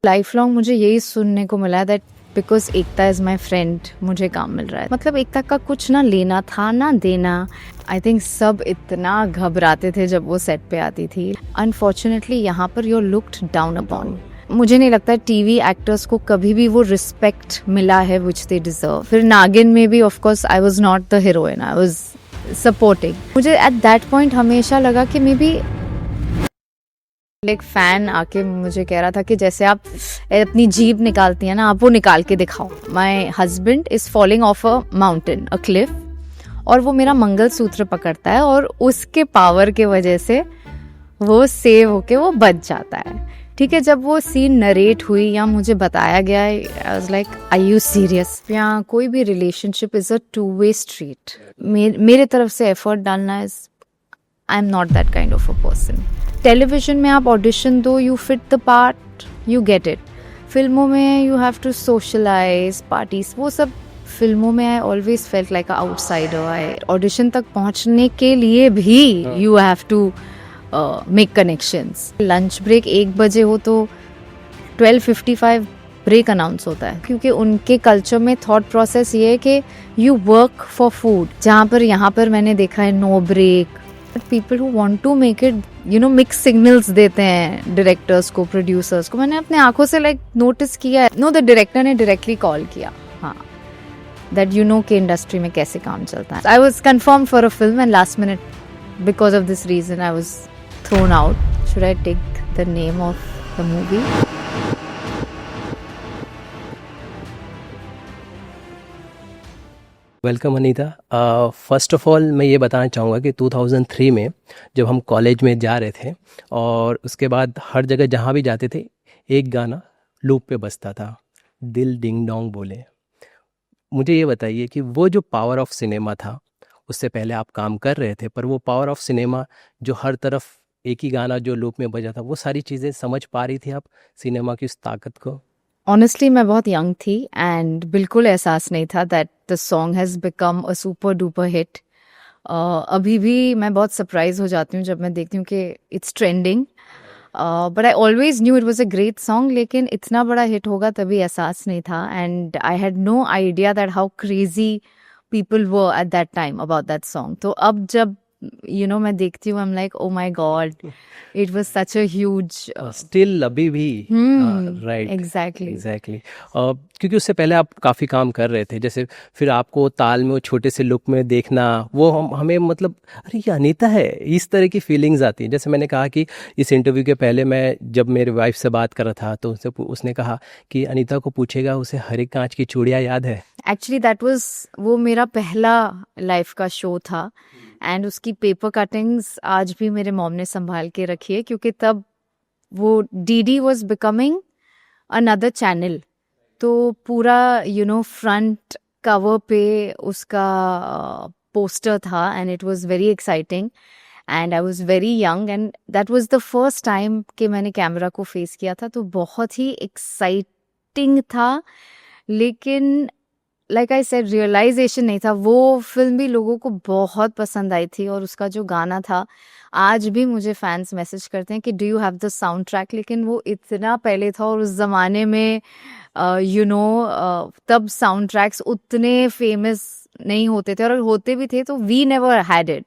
Life long मुझे यही सुनने को मिला that because Ekta is my friend मुझे काम मिल रहा है। मतलब एकता का कुछ ना लेना था ना देना। आई थिंक सब इतना घबराते थे जब वो सेट पे आती थी। अनफॉर्चुनेटली यहाँ पर यू लुक्ड डाउन अपॉन। मुझे नहीं लगता टीवी एक्टर्स को कभी भी वो रिस्पेक्ट मिला है विच दे डिजर्व। फिर नागिन में भी of course I was not the heroine, I was supporting. मुझे एट दैट पॉइंट हमेशा लगा कि मे बी एक फैन आके मुझे कह रहा था कि जैसे आप अपनी जीभ निकालती हैं ना, आप वो निकाल के दिखाओ। माई husband is falling off a mountain, a cliff, और वो मेरा मंगलसूत्र पकड़ता है और उसके पावर के वजह से वो सेव होके वो बच जाता है। ठीक है, जब वो सीन नरेट हुई या मुझे बताया गया, I was like are you serious? यहाँ कोई भी relationship is a two way street. मेरे तरफ से एफर्ट डालना is, I am not that kind of a person. Television में आप ऑडिशन दो, you fit the part, you get it. फिल्मों में you have to socialize, parties, वो सब फिल्मों में I always felt like a outsider. I audition तक पहुंचने के लिए भी you have to make connections. Lunch break 1 बजे हो तो 12:55 ब्रेक अनाउंस होता है, क्योंकि उनके कल्चर में थॉट प्रोसेस ये है कि यू वर्क फॉर फूड। जहाँ पर यहाँ पर मैंने देखा है no break. People who want to make it, you know, mix signals देते हैं डायरेक्टर्स को, प्रोड्यूसर्स को। मैंने अपने आंखों से लाइक नोटिस किया है। नो, द डायरेक्टर ने डायरेक्टली कॉल किया, हाँ, दैट यू नो कि इंडस्ट्री में कैसे काम चलता है। I was confirm for a film and last minute because of this reason I was thrown out. Should I take the name of the movie? Welcome Anita. First of all मैं ये बताना चाहूँगा कि 2003 में जब हम कॉलेज में जा रहे थे और उसके बाद हर जगह जहाँ भी जाते थे एक गाना लूप पे बजता था, दिल डिंग डोंग बोले। मुझे ये बताइए कि वो जो पावर ऑफ सिनेमा था, उससे पहले आप काम कर रहे थे, पर वो पावर ऑफ सिनेमा जो हर तरफ एक ही गाना जो लूप में बजा था, वो सारी चीज़ें समझ पा रही थी आप सिनेमा की उस ताकत को? ऑनेस्टली मैं बहुत यंग थी एंड बिल्कुल एहसास नहीं था that the song has become a super duper hit. अभी भी मैं बहुत सरप्राइज हो जाती हूँ जब मैं देखती हूँ कि it's trending. But I always knew it was a great song, लेकिन इतना बड़ा हिट होगा तभी एहसास नहीं था। And I had no idea that how crazy people were at that time about that song. तो अब जब मैं देखती हूँ, I am like oh my God, it was such a huge. Still अभी भी राइट, एग्जैक्टली। एग्जैक्टली। क्योंकि उससे पहले आप काफ़ी काम कर रहे थे, जैसे फिर आपको ताल में वो छोटे से लुक में देखना, वो हमें मतलब अरे ये अनीता है, इस तरह की फीलिंग्स आती हैं। जैसे मैंने कहा कि इस इंटरव्यू के पहले मैं जब मेरे वाइफ से बात कर रहा था तो उसने कहा कि अनीता को पूछेगा उसे हर एक कांच की चूड़ियाँ याद है। एक्चुअली दैट वाज, वो मेरा पहला लाइफ का शो था एंड उसकी पेपर कटिंग्स आज भी मेरे मॉम ने संभाल के रखी है, क्योंकि तब वो DD was becoming another channel. तो पूरा फ्रंट कवर पे उसका पोस्टर था and it was very exciting and I was very young and that was the first time कि मैंने कैमरा को फेस किया था। तो बहुत ही एक्साइटिंग था, लेकिन लाइक आई सेड रियलाइजेशन नहीं था। वो फिल्म भी लोगों को बहुत पसंद आई थी और उसका जो गाना था, आज भी मुझे फैंस मैसेज करते हैं कि do you have the sound track. लेकिन वो इतना पहले था और उस ज़माने में तब साउंड ट्रैक्स उतने फेमस नहीं होते थे, और होते भी थे तो वी नेवर हैड इट।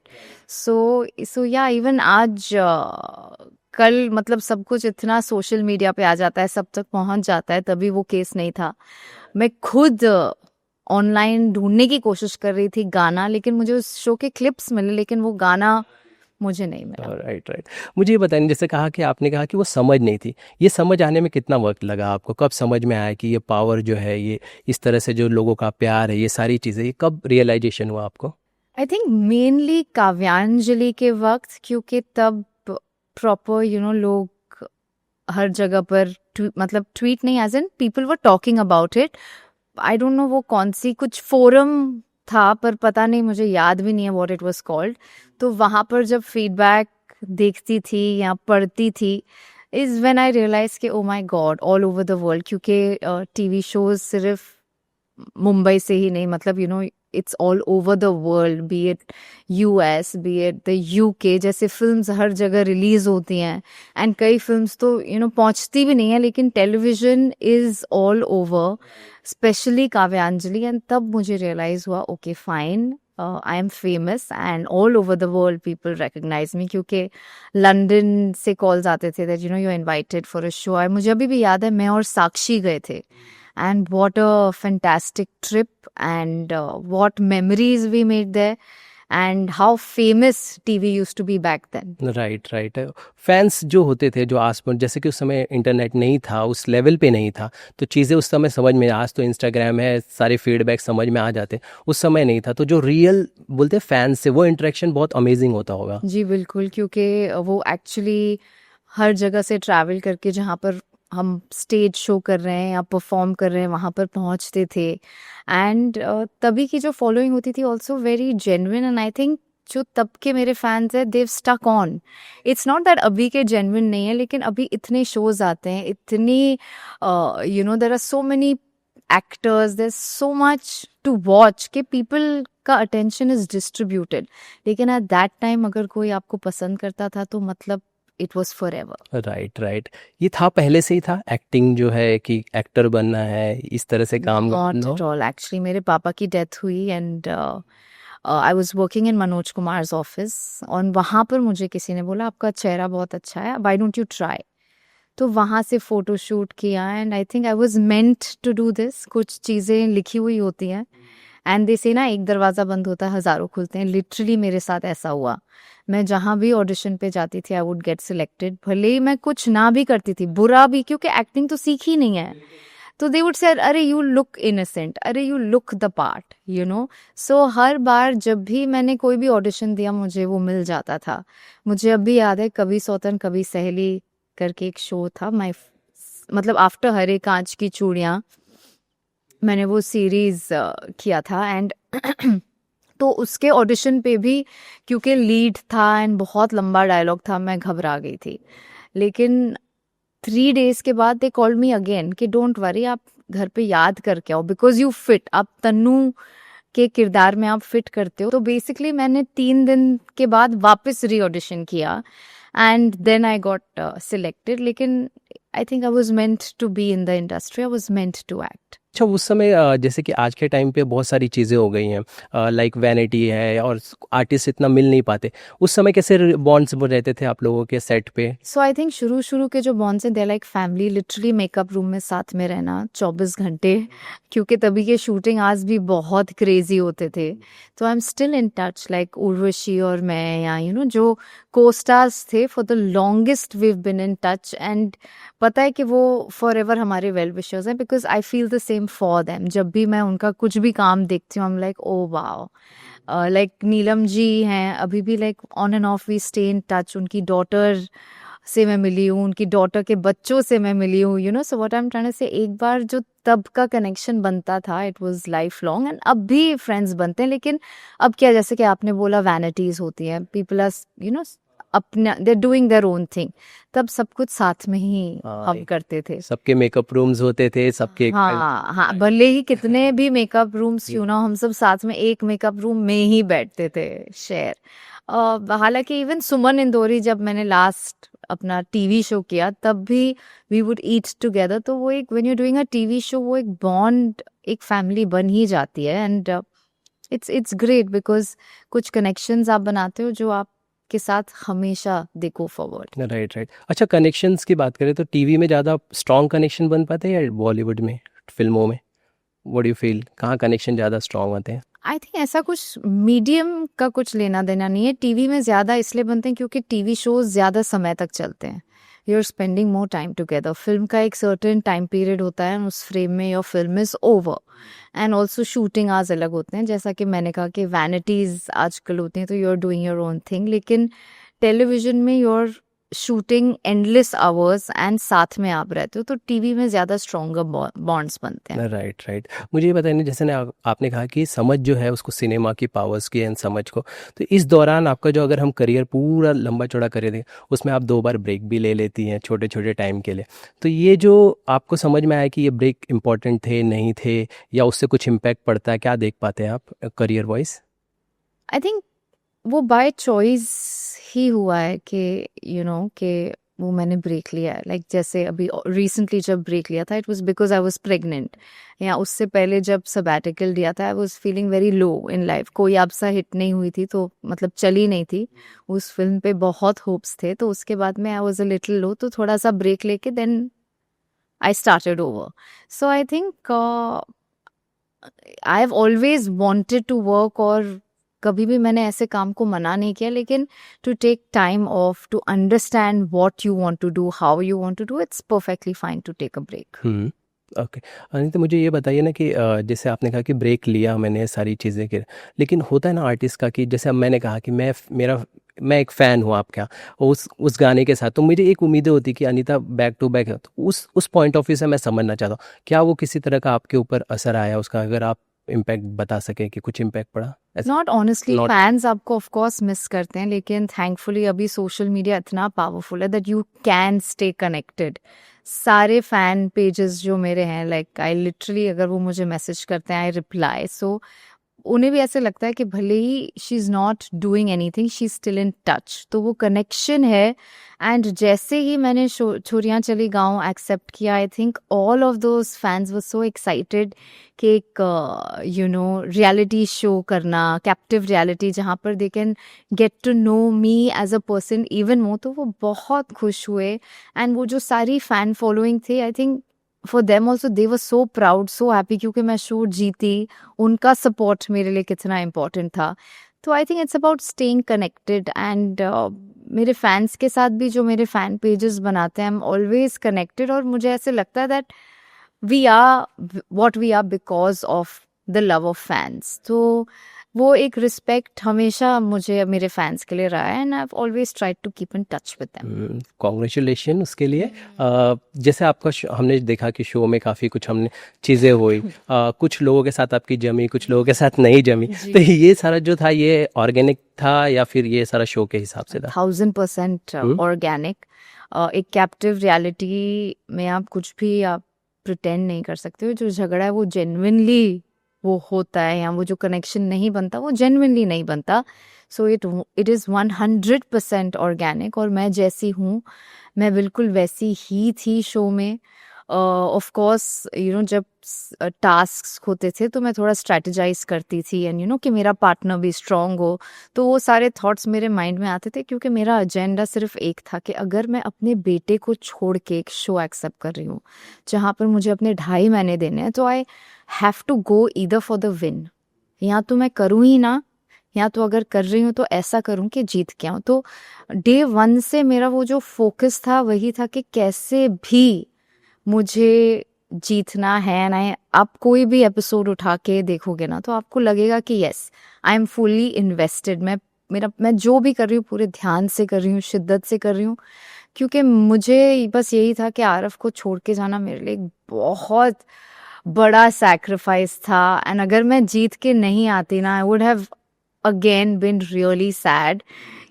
सो या इवन आज कल मतलब सब कुछ इतना सोशल मीडिया पे आ जाता है, सब तक पहुंच जाता है, तभी वो केस नहीं था। मैं खुद ऑनलाइन ढूंढने की कोशिश कर रही थी गाना, लेकिन मुझे उस शो के क्लिप्स मिले, लेकिन वो गाना मुझे नहीं मिला। Right, right. मुझे ये बताइए, जैसे कहा कि आपने कहा कि वो समझ नहीं थी, ये समझ आने में कितना वक्त लगा आपको? कब समझ में आया कि ये पावर जो है, ये इस तरह से जो लोगों का प्यार है, ये सारी चीज़ें, ये कब रियलाइजेशन हुआ आपको? आई थिंक मेनली काव्यांजलि के वक्त, क्योंकि तब प्रॉपर लोग हर जगह पर मतलब ट्वीट नहीं, as in people were talking about it. I don't know वो कौन सी कुछ फोरम था, पर पता नहीं, मुझे याद भी नहीं है व्हाट इट वाज कॉल्ड। तो वहाँ पर जब फीडबैक देखती थी या पढ़ती थी, इज व्हेन आई रियलाइज कि ओ my God, all over the world, क्योंकि टीवी शोज सिर्फ मुंबई से ही नहीं, मतलब it's all over the world, be it US, be it the UK, जैसे फिल्म्स हर जगह रिलीज होती हैं, एंड कई फिल्म्स तो पहुंचती भी नहीं है, लेकिन television is all over, specially Kavyanjali. And तब मुझे रियलाइज हुआ, okay fine, I am famous and all over the world people recognise me, क्योंकि लंदन से कॉल्स आते थे that you are invited for a show. मुझे अभी भी याद है, मैं और साक्षी गए थे, and what a fantastic trip, and what memories we made there, and how famous TV used to be back then. Right right. Fans जो होते थे, जो आसपास, जैसे कि उस समय इंटरनेट नहीं था, उस लेवल पे नहीं था, तो चीज़ें उस समय समझ में, आज तो इंस्टाग्राम है, सारे फीडबैक समझ में आ जाते, उस समय नहीं था. तो जो रियल बोलते फैंस से वो इंटरेक्शन बहुत अमेजिंग होता होगा. जी बिल्कुल, क्योंकि वो एक्चुअली हर जगह से ट्रैवल करके जहाँ पर हम स्टेज शो कर रहे हैं या परफॉर्म कर रहे हैं वहाँ पर पहुँचते थे. एंड तभी की जो फॉलोइंग होती थी also very genuine, and I think जो तब के मेरे फैंस हैं they've stuck on. It's not that अभी के जेन्युइन नहीं है, लेकिन अभी इतने शोज आते हैं, इतनी there are so many actors, there so much to watch कि पीपल का अटेंशन इज डिस्ट्रीब्यूटेड. लेकिन एट दैट टाइम अगर कोई आपको पसंद करता था तो मतलब it was forever. Right right. ये था पहले से ही था एक्टिंग जो है, कि एक्टर बनना है, इस तरह से काम नॉट करना? At all. एक्चुअली मेरे पापा की डेथ हुई and I was working in Manoj Kumar office, और वहाँ पर मुझे किसी ने बोला आपका चेहरा बहुत अच्छा है, वाई डोंट यू ट्राई. तो वहाँ से फ़ोटो शूट किया, and I think I was meant to do this. कुछ चीज़ें लिखी हुई होती हैं, एंड दे से ना एक दरवाज़ा बंद होता है हज़ारों खुलते हैं. लिटरली मेरे साथ ऐसा हुआ. मैं जहाँ भी ऑडिशन पे जाती थी आई वुड गेट सिलेक्टेड, भले ही मैं कुछ ना भी करती थी, बुरा भी, क्योंकि एक्टिंग तो सीखी नहीं है. तो दे वुड से अरे यू लुक इनोसेंट, अरे यू लुक द पार्ट, सो हर बार जब भी मैंने कोई भी ऑडिशन दिया मुझे वो मिल जाता था. मुझे अभी याद है, कभी सौतन कभी सहेली करके एक शो था, मतलब आफ्टर हरे कांच की चूड़ियाँ, मैंने वो सीरीज किया था. एंड तो उसके ऑडिशन पे भी क्योंकि लीड था एंड बहुत लंबा डायलॉग था, मैं घबरा गई थी. लेकिन 3 days के बाद दे कॉल्ड मी अगेन कि डोंट वरी, आप घर पे याद करके आओ, बिकॉज यू फिट, आप तन्नू के किरदार में आप फिट करते हो. तो बेसिकली मैंने 3 दिन के बाद वापस री ऑडिशन किया, and then I got selected. लेकिन I think I was meant to be in the industry, I was meant to act. अच्छा, उस समय जैसे कि आज के टाइम पे बहुत सारी चीज़ें हो गई हैं, लाइक वैनिटी है, और आर्टिस्ट इतना मिल नहीं पाते. उस समय कैसे बॉन्ड्स रहते थे आप लोगों के सेट पे? सो आई थिंक शुरू के जो बॉन्ड्स हैं they like family. Literally makeup room में साथ में रहना 24 घंटे, क्योंकि तभी के शूटिंग आज भी बहुत क्रेजी होते थे. तो I am still in touch, like Urvashi और मैं, या जो को स्टार्स थे, for the longest we have been in touch. And पता है कि वो फॉर एवर हमारे वेल विशर्स हैं, because I feel the same for them. जब भी मैं उनका कुछ भी काम देखती हूँ, I am like oh wow. Like Neelam ji हैं, अभी भी like on and off we stay in touch. उनकी डॉटर से मैं मिली हूँ, उनकी डॉटर के बच्चों से मैं मिली हूँ, so what I am trying to say, एक बार जो तब का कनेक्शन बनता था it was lifelong, and अब भी फ्रेंड्स बनते हैं. लेकिन अब क्या, जैसे कि आपने बोला वैनिटीज होती हैं, पीपल आर अपना, they doing their own thing. तब सब कुछ साथ में ही हम करते थे. सबके मेकअप रूम्स होते थे, सबके. हाँ, भले ही कितने भी मेकअप रूम्स क्यों ना, हम सब साथ में एक मेकअप रूम में ही बैठते थे शेयर. हालांकि इवन सुमन इंदौरी, जब मैंने लास्ट अपना टीवी शो किया, तब भी वी वुड ईट टुगेदर. तो वो एक, when you doing a TV show, वो एक बॉन्ड, एक फैमिली बन ही जाती है. एंड इट्स ग्रेट, बिकॉज कुछ कनेक्शंस आप बनाते हो जो आप के साथ हमेशा दे गो फॉरवर्ड. Right right. अच्छा, कनेक्शंस की बात करें तो टीवी में ज़्यादा स्ट्रॉन्ग कनेक्शन बन पाते हैं या बॉलीवुड में, फिल्मों में? व्हाट डू यू फील, कहाँ कनेक्शन ज़्यादा स्ट्रॉन्ग होते हैं? आई थिंक ऐसा कुछ मीडियम का कुछ लेना देना नहीं है. टीवी में ज़्यादा इसलिए बनते हैं क्योंकि टीवी शोज ज़्यादा समय तक चलते हैं. You are spending more time together. Film का एक सर्टेन टाइम पीरियड होता है, उस फ्रेम में your film is over. And also shooting आज अलग होते हैं, जैसा कि मैंने कहा कि वैनिटीज़ आजकल होती हैं, तो you are doing your own thing. लेकिन टेलीविजन में you are shooting endless hours and साथ में आप रहते हो, तो टीवी में ज़्यादा स्ट्रॉन्गर बॉन्ड्स बनते हैं। Right right. मुझे ये बताइए, जैसे ना आपने कहा कि समझ जो है उसको सिनेमा की पावर्स की एंड समझ को, तो इस दौरान आपका जो, अगर हम करियर पूरा लंबा चौड़ा करियर दें, उसमें आप 2 बार ब्रेक भी ले लेती हैं छोटे छोटे टाइम के लिए, तो ये जो आपको समझ में आया कि ये ब्रेक इंपॉर्टेंट थे नहीं थे, या उससे कुछ इम्पैक्ट पड़ता है, क्या देख पाते हैं आप करियर वाइज? आई थिंक वो बाय चॉइस ही हुआ है कि कि वो मैंने ब्रेक लिया है। लाइक जैसे अभी रिसेंटली जब ब्रेक लिया था, it was because I was pregnant, या उससे पहले जब सबैटिकल लिया था I was feeling very low in life. कोई आपसा हिट नहीं हुई थी, तो मतलब चली नहीं थी। उस फिल्म पे बहुत होप्स थे, तो उसके बाद में आई वाज अ लिटिल लो, तो थोड़ा सा ब्रेक लेके then I started over. So I think I have always wanted to work, और कभी भी मैंने ऐसे काम को मना नहीं किया, लेकिन to take time off, to understand what you want to do, how you want to do, it's perfectly fine to take a break. Okay. Anita, मुझे ये बताइए ना कि जैसे आपने कहा कि ब्रेक लिया मैंने सारी चीज़ें के, लेकिन होता है ना आर्टिस्ट का कि जैसे अब मैंने कहा कि मैं एक फ़ैन हूँ आपका उस गाने के साथ, तो मुझे एक उम्मीदें होती कि अनीता बैक टू बैक है, तो उस पॉइंट ऑफ व्यू से मैं समझना चाहता हूँ, क्या वो किसी तरह का आपके ऊपर असर आया उसका, अगर आप इम्पैक्ट बता सकें कि कुछ इम्पैक्ट पड़ा ऐसा? Not honestly, not. फैंस आपको ऑफ कोर्स मिस करते हैं, लेकिन थैंकफुली अभी सोशल मीडिया इतना पावरफुल है that you can stay connected. सारे फैन पेजेस जो मेरे हैं, लाइक आई लिटरली, अगर वो मुझे मैसेज करते हैं आई रिप्लाई। सो उन्हें भी ऐसे लगता है कि भले ही she is not doing anything, she is still in touch, तो वो कनेक्शन है। एंड जैसे ही मैंने छोरियाँ चली गाँव एक्सेप्ट किया, I think all of those fans were so excited कि एक रियलिटी शो करना, कैप्टिव रियलिटी, जहाँ पर they can get to know me as a person even more, तो वो बहुत खुश हुए। एंड वो जो सारी फैन फॉलोइंग थी, आई think for them also they were so proud, so happy, क्योंकि मैं शो जीती। उनका सपोर्ट मेरे लिए कितना इम्पोर्टेंट था। तो I think it's about staying connected, and मेरे फैंस के साथ भी, जो मेरे फैन पेजेस बनाते हैं, आई एम ऑलवेज कनेक्टेड, और मुझे ऐसे लगता है that we are what we are because of the love of fans. तो वो एक रिस्पेक्ट हमेशा मुझे मेरे फैंस के लिए रहा है, and I have always tried to keep in touch with them. Congratulation उसके लिए। जैसे आपका हमने देखा कि शो में काफ़ी कुछ हमने चीज़ें हुई, कुछ लोगों के साथ आपकी जमी, कुछ लोगों के साथ नहीं जमी, तो ये सारा जो था ये ऑर्गेनिक था या फिर ये सारा शो के हिसाब से था? 1000% ऑर्गेनिक। एक कैप्टिव रियलिटी में आप कुछ भी आप प्रिटेंड नहीं कर सकते हो। जो झगड़ा है वो जेन्युइनली वो होता है, या वो जो कनेक्शन नहीं बनता वो जेन्युइनली नहीं बनता। सो इट इज़ 100% ऑर्गेनिक, और मैं जैसी हूँ मैं बिल्कुल वैसी ही थी शो में। ऑफ कोर्स जब टास्क होते थे तो मैं थोड़ा स्ट्रेटजाइज करती थी, एंड कि मेरा पार्टनर भी स्ट्रांग हो, तो वो सारे थॉट्स मेरे माइंड में आते थे, क्योंकि मेरा एजेंडा सिर्फ एक था कि अगर मैं अपने बेटे को छोड़ के एक शो एक्सेप्ट कर रही हूँ जहाँ पर मुझे अपने 2.5 महीने देने हैं, तो I have to go either for the win. या तो मैं करूँ ही ना, या तो अगर कर रही हूँ तो ऐसा करूँ कि जीत के आऊँ। तो डे 1 से मेरा वो जो फोकस था वही था कि कैसे भी मुझे जीतना है ना। आप कोई भी एपिसोड उठा के देखोगे ना, तो आपको लगेगा कि yes, I am fully invested. मैं जो भी कर रही हूँ पूरे ध्यान से कर रही हूँ, शिद्दत से कर रही हूँ, क्योंकि मुझे बस यही था कि आरफ को छोड़ के जाना मेरे लिए एक बहुत बड़ा सैक्रिफाइस था। एंड अगर मैं जीत के नहीं आती ना, I would have again been really sad,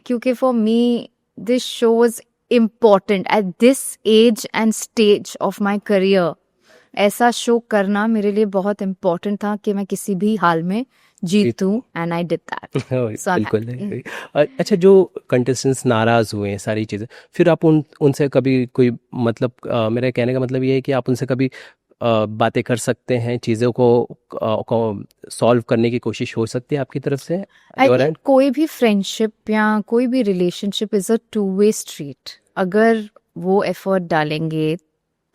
क्योंकि for me this show was important at this age and stage of my career. ऐसा शो करना मेरे लिए बहुत इम्पोर्टेंट था कि मैं किसी भी हाल में जीतूं, एंड आई डिड दैट। बिल्कुल। अच्छा, जो कंटेस्टेंट्स नाराज़ हुए हैं सारी चीज़ें, फिर आप उनसे कभी कोई, मतलब मेरा कहने का मतलब ये है कि आप उनसे कभी बातें कर सकते हैं, चीज़ों को सॉल्व करने की कोशिश हो सकती है आपकी तरफ से? आई Your थिंक end? कोई भी फ्रेंडशिप या कोई भी relationship is a 2-way street. अगर वो एफर्ट डालेंगे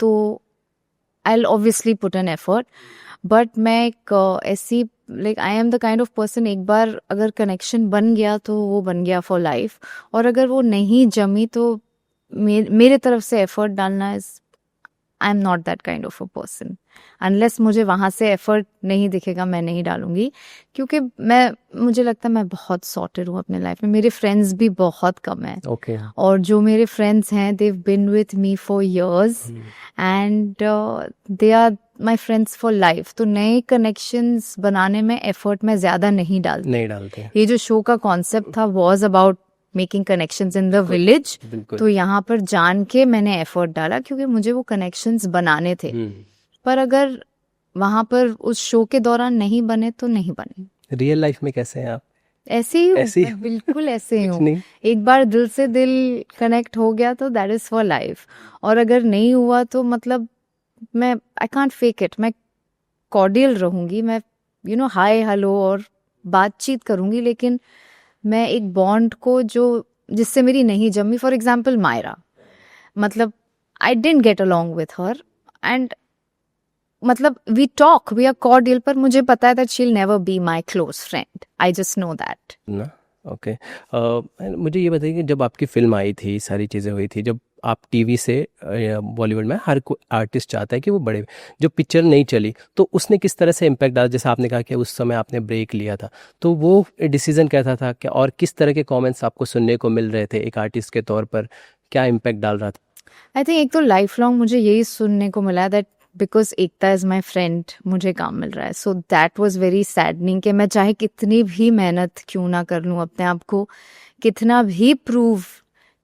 तो I obviously put an effort, but मैं एक ऐसी, like I am the kind of person, एक बार अगर कनेक्शन बन गया तो वो बन गया फॉर लाइफ, और अगर वो नहीं जमी तो मेरे तरफ से एफर्ट डालना is I am not that kind of a person. Unless मुझे वहाँ से एफर्ट नहीं दिखेगा मैं नहीं डालूंगी, क्योंकि मुझे लगता है मैं बहुत सॉर्टेड हूँ अपने लाइफ में. मेरे फ्रेंड्स भी बहुत कम हैं. ओके. और जो मेरे फ्रेंड्स हैं they've been with me for years and they are my friends for life. तो नए कनेक्शंस बनाने में एफर्ट मैं ज़्यादा नहीं डालते. ये जो शो का कॉन्सेप्ट था was about making connections in the village. तो यहाँ पर जान के मैंने एफर्ट डाला क्योंकि मुझे वो कनेक्शंस बनाने थे. पर अगर वहाँ पर उस शो के दौरान नहीं बने तो नहीं बने. रियल लाइफ में कैसे हैं आप? ऐसे ही हूँ, बिल्कुल ऐसे ही हूँ. एक बार दिल से दिल कनेक्ट हो गया तो दैट इज फॉर लाइफ. और अगर नहीं हुआ तो मतलब मैं आई कांट फेक इट. मैं कॉर्डियल रहूंगी, मैं हाय हेलो और बातचीत करूंगी, लेकिन मैं एक बॉन्ड को जिससे मेरी नहीं जमी. फॉर एग्जाम्पल मायरा, मतलब I didn't get along with her and मतलब we talk, we are cordial, पर मुझे पता है that she will never be my close friend. I just know that ना. ओके. मुझे ये बताइए कि जब आपकी फिल्म आई थी, सारी चीज़ें हुई थी, जब आप टीवी से बॉलीवुड में हर कोई आर्टिस्ट चाहता है कि वो बड़े, जो पिक्चर नहीं चली तो उसने किस तरह से इम्पैक्ट डाला? जैसे आपने कहा कि उस समय आपने ब्रेक लिया था, तो वो डिसीजन कैसा था क्या, और किस तरह के कमेंट्स आपको सुनने को मिल रहे थे एक आर्टिस्ट के तौर पर? क्या इम्पैक्ट डाल रहा था? आई थिंक एक तो लाइफ लॉन्ग मुझे यही सुनने को मिला that because Ekta is my friend मुझे काम मिल रहा है. So that was very saddening कि मैं चाहे कितनी भी मेहनत क्यों ना कर लूँ, अपने आप को कितना भी प्रूव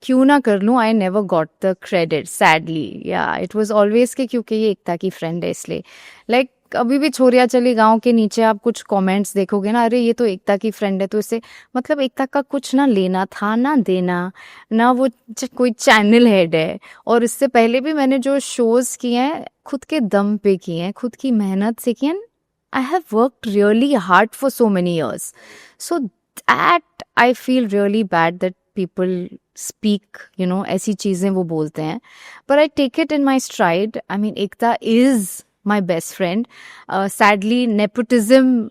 क्यों ना कर लूँ, I never got the credit sadly. या इट वॉज ऑलवेज के क्योंकि ये एकता की फ्रेंड है इसलिए. लाइक अभी भी छोरिया चली गांव के नीचे आप कुछ कमेंट्स देखोगे ना, अरे ये तो एकता की फ्रेंड है, तो इससे मतलब एकता का कुछ ना लेना था ना देना, ना वो कोई चैनल हेड है. और इससे पहले भी मैंने जो शोज किए हैं खुद के दम पे किए हैं, खुद की मेहनत से किए हैं. I have worked really hard for so many years. So that I feel really bad that people speak ऐसी चीज़ें वो बोलते हैं. पर I take it in my stride. I mean Ekta is my best friend. Sadly nepotism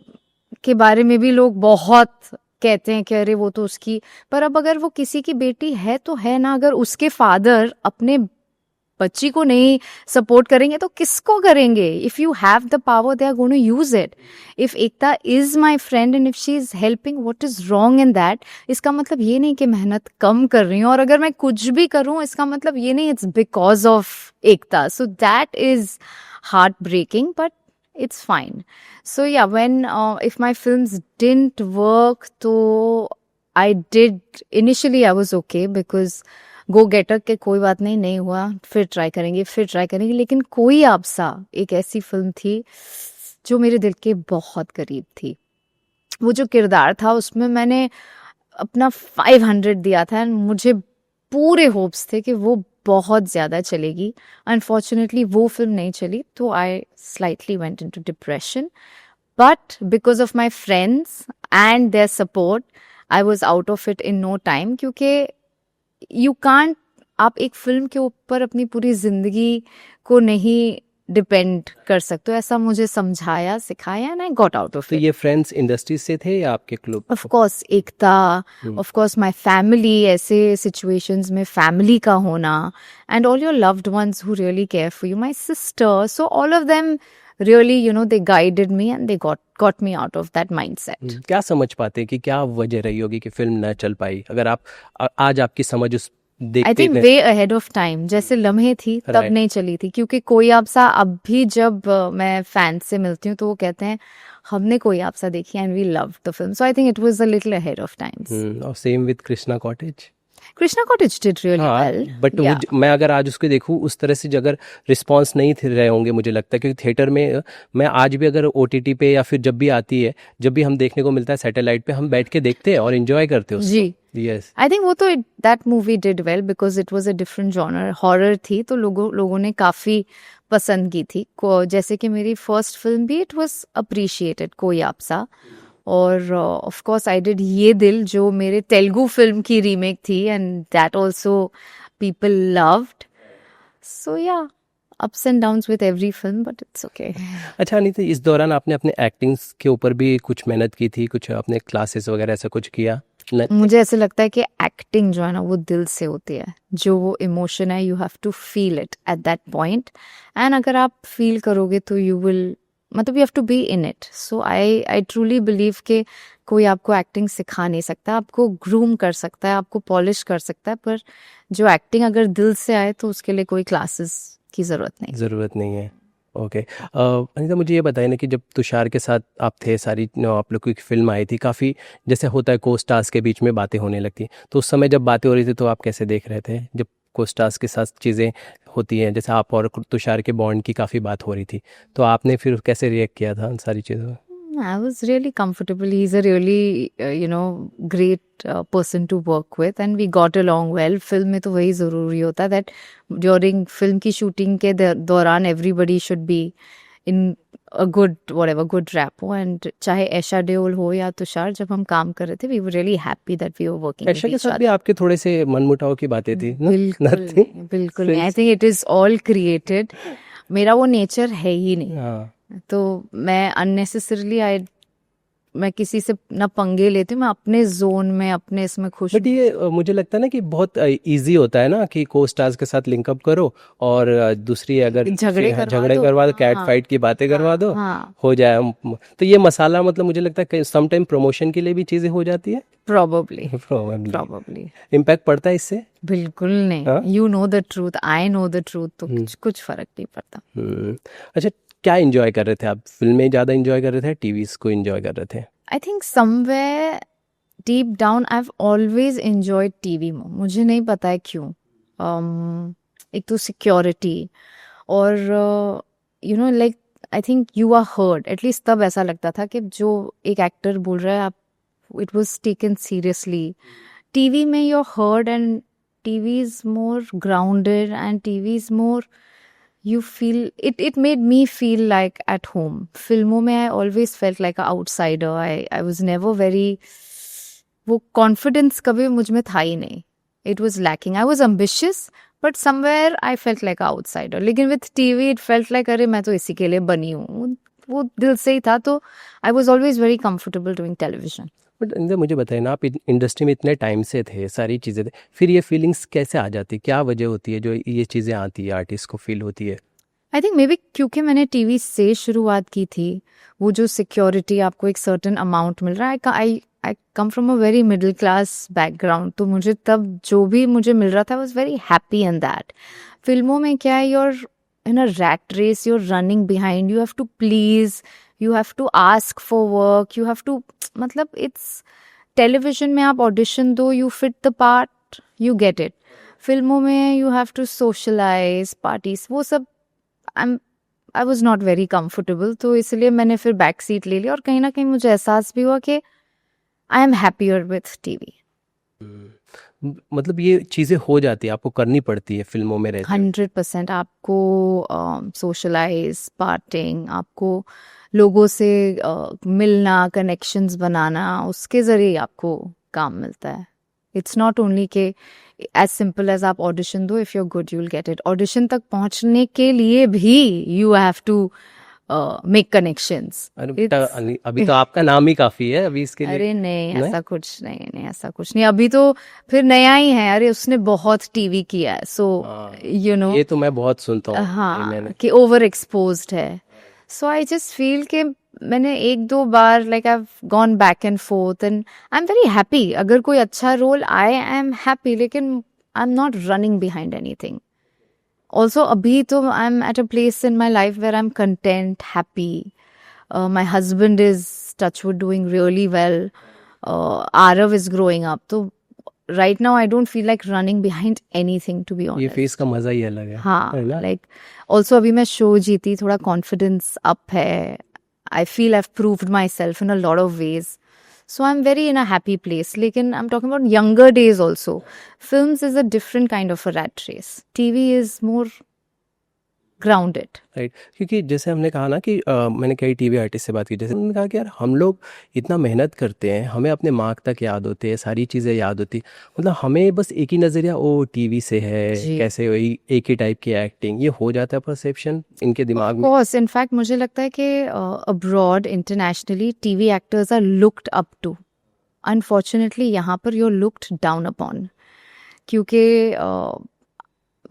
के बारे में भी लोग बहुत कहते हैं कि अरे वो तो उसकी, पर अब अगर वो किसी की बेटी है तो है ना. अगर उसके फादर अपने बच्ची को नहीं सपोर्ट करेंगे तो किसको करेंगे? If you have the power they are going to use it. If Ekta is my friend and if she is helping, what is wrong in that? इसका मतलब ये नहीं कि मेहनत कम कर रही हूँ, और अगर मैं कुछ भी करूँ इसका मतलब ये नहीं it's because of Ekta. So that is heartbreaking, but it's fine. So yeah, when if my films didn't work, so initially I was okay because go getter के कोई बात नहीं हुआ, फिर ट्राई करेंगे. लेकिन कोई आपसा एक ऐसी फिल्म थी जो मेरे दिल के बहुत करीब थी. वो जो किरदार था उसमें मैंने अपना 500 दिया था एंड मुझे पूरे होप्स थे कि वो बहुत ज़्यादा चलेगी. अनफॉर्चुनेटली वो फिल्म नहीं चली, तो I slightly went into depression. But because of my friends and their support I was out of it in no time. क्योंकि यू कांट, आप एक फिल्म के ऊपर अपनी पूरी जिंदगी को नहीं डिपेंड कर सकते हो, ऐसा मुझे समझाया सिखाया and I got out of तो इट. ये फ्रेंड्स इंडस्ट्री से थे या आपके club? Of course Ekta, of course my family, ऐसे सिचुएशंस में फैमिली का होना and all your loved ones who really care for you, my sister, so all of them really they guided me and they got me out of that mindset. क्या समझ पाते कि क्या वजह रही होगी कि फिल्म न चल पाई? अगर आप आज आपकी समझ उस देखते I think way ahead of time. जैसे लम्हे थी तब नहीं चली थी, क्योंकि कोई आपसा अब भी जब मैं फैंस से मिलती हूँ तो वो कहते हैं हमने कोई आपसा देखी and we love the film. So I think it was a little ahead of times. और same with Krishna cottage. Krishna cottage did really well, but मैं अगर आज उसको देखूं उस तरह से अगर रिस्पांस नहीं थे रहे होंगे मुझे लगता है, क्योंकि थिएटर में मैं आज भी अगर OTT पे या फिर जब भी आती है, जब भी हम देखने को मिलता है सैटेलाइट पे, हम बैठ के देखते हैं और एंजॉय करते हैं जी. यस, आई थिंक वो तो that movie did well because it was a different genre. Horror थी तो लोगों ने काफ़ी पसंद की थी. जैसे कि मेरी फर्स्ट फिल्म भी इट वाज अप्रिशिएटेड, कोई आपसा. और ऑफ कोर्स आई डिड ये दिल, जो मेरे तेलुगु फिल्म की रीमेक थी and that also people loved. So yeah, ups and downs with every film, but it's okay. अच्छा अनीता, इस दौरान आपने अपने एक्टिंग के ऊपर भी कुछ मेहनत की थी, कुछ अपने क्लासेस वगैरह ऐसा कुछ किया? मुझे ऐसे लगता है कि एक्टिंग जो है ना वो दिल से होती है, जो वो इमोशन है you have to feel it at that point, and अगर आप फील करोगे तो यू विल, मतलब you have to be in it. So I truly believe कि कोई आपको एक्टिंग सिखा नहीं सकता, आपको ग्रूम कर सकता है, आपको पॉलिश कर सकता है, पर जो एक्टिंग अगर दिल से आए तो उसके लिए कोई क्लासेस की ज़रूरत नहीं है. ओके. अनीता, मुझे ये बताइए ना कि जब तुषार के साथ आप थे, सारी आप लोग की फिल्म आई थी, काफ़ी जैसे होता है को स्टार्स के बीच में बातें होने लगती, तो उस समय जब बातें हो रही थी तो आप कैसे देख रहे थे जब को स्टार्स के साथ चीज़ें होती हैं, जैसे आप और तुषार के बॉन्ड की काफ़ी बात हो रही थी, तो आपने फिर कैसे रिएक्ट किया था उन सारी चीज़ों में? I was really comfortable. He's a really, great person to work with, and we got along well. Film में तो वही ज़रूरी होता है that during फिल्म की शूटिंग के दौरान everybody should be in a good rapport. And चाहे ऐशा देओल हो या तुषार, जब हम काम कर रहे थे, we were really happy that we were working with ऐशा के each साथ भी other. आपके थोड़े से मनमुटाव की बातें थी ना? बिल्कुल नहीं. I think it is all created. मेरा वो नेचर है ही नहीं. हाँ. तो मैं अननेसेसरली मैं किसी से ना पंगे लेती हूँ, मैं अपने जोन में अपने इसमें खुश बट ये मुझे लगता है ना कि बहुत इजी होता है ना कि को स्टार्स के साथ लिंकअप करो और दूसरी अगर झगड़े करवा दो, कैट फाइट की बातें करवा दो, हो जाए. तो ये मसाला, मतलब मुझे लगता है सम टाइम प्रमोशन के लिए भी चीजें हो जाती है. प्रोबेबली इम्पैक्ट पड़ता है इससे? बिल्कुल नहीं. You know the truth, I know the truth, तो कुछ फर्क नहीं पड़ता. अच्छा, क्या एंजॉय कर रहे थे आप? फिल्में ज़्यादा एंजॉय कर रहे थे, टीवीज को एंजॉय कर रहे थे? I think somewhere deep down I have always enjoyed TV more. मुझे नहीं पता है क्यों. एक तो सिक्योरिटी और like I think you are heard. At least तब ऐसा लगता था कि जो एक एक्टर बोल रहा है, आप, it was taken seriously. TV में you are heard and TV is more grounded and TV is more, you feel it made me feel like at home. फिल्मों में I always felt like an outsider. I was never very, वो confidence कभी मुझ में था ही नहीं. It was lacking. I was ambitious but somewhere I felt like an outsider. लेकिन with TV it felt like अरे मैं तो इसी के लिए बनी हूँ. वो दिल से ही था. तो I was always very comfortable doing television. But अंदर मुझे बताइए ना, आप इंडस्ट्री में इतने टाइम से थे, सारी चीज़ें थे, फिर ये फीलिंग्स कैसे आ जाती, क्या वजह होती है जो ये चीज़ें आती है, आर्टिस्ट को फील होती है? आई थिंक मे बी क्योंकि मैंने टीवी से शुरुआत की थी, वो जो सिक्योरिटी, आपको एक सर्टन अमाउंट मिल रहा है. I come from a very middle class background, तो मुझे तब जो भी मुझे मिल रहा था, I was very happy in that. फिल्मों में क्या है, you're in a rat race, you're running behind, you have to please, you have to ask for work, you have to, मतलब इट्स, टेलीविजन में आप ऑडिशन दो, you fit the part, you get it. फिल्मों में you have to socialize, parties, वो सब I was not very comfortable. तो इसलिए मैंने फिर बैक सीट ले लिया और कहीं ना कहीं मुझे एहसास भी हुआ कि I am happier with TV. मतलब ये चीज़ें हो जाती है, आपको करनी पड़ती है फिल्मों में रहते. 100% आपको सोशलाइज, पार्टिंग, आपको लोगों से मिलना, कनेक्शंस बनाना, उसके ज़रिए आपको काम मिलता है. इट्स नॉट ओनली के एज सिंपल एज आप ऑडिशन दो, if you are good you will get it. Audition तक पहुंचने के लिए भी you have to make connections. अभी तो आपका नाम ही काफ़ी है अभी इसके लिए. अरे नहीं, ऐसा कुछ नहीं, ऐसा कुछ नहीं. अभी तो फिर नया ही है. अरे उसने बहुत टीवी किया है, सो यू नो, ये तो मैं बहुत सुनता हूँ. हाँ, कि ओवर एक्सपोज्ड है. सो आई जस्ट फील कि मैंने एक दो बार like I have gone back and forth and I am very happy. अगर कोई अच्छा रोल आए, आई एम हैप्पी, लेकिन I am not running behind anything. Also अभी तो I am at a place in my life where I am content, happy. My husband is touchwood doing really well. Aarav is growing up. तो right now I don't feel like running behind anything, to be honest. ये face का मजा ही अलग है. हाँ, like also अभी मैं show जीती, थोड़ा कॉन्फिडेंस अप है. I feel I've proved myself in a lot of ways. So I'm very in a happy place. लेकिन I'm talking about younger days also. Films is a different kind of a rat race. TV is more grounded. Right. क्योंकि जैसे हमने कहा ना कि मैंने कई TV artist से बात की, जैसे उन्होंने कहा कि यार हम लोग इतना मेहनत करते हैं, हमें अपने मार्क तक याद होते हैं, सारी चीज़ें याद होती, मतलब हमें बस एक ही नज़रिया, ओ टीवी से है, कैसे वही एक ही टाइप की एक्टिंग, ये हो जाता है परसेप्शन इनके दिमाग में. कोर्स इनफैक्ट मुझे लगता है कि abroad, internationally, TV actors are looked up to. Unfortunately यहाँ पर यू लुक्ड डाउन अपॉन, क्योंकि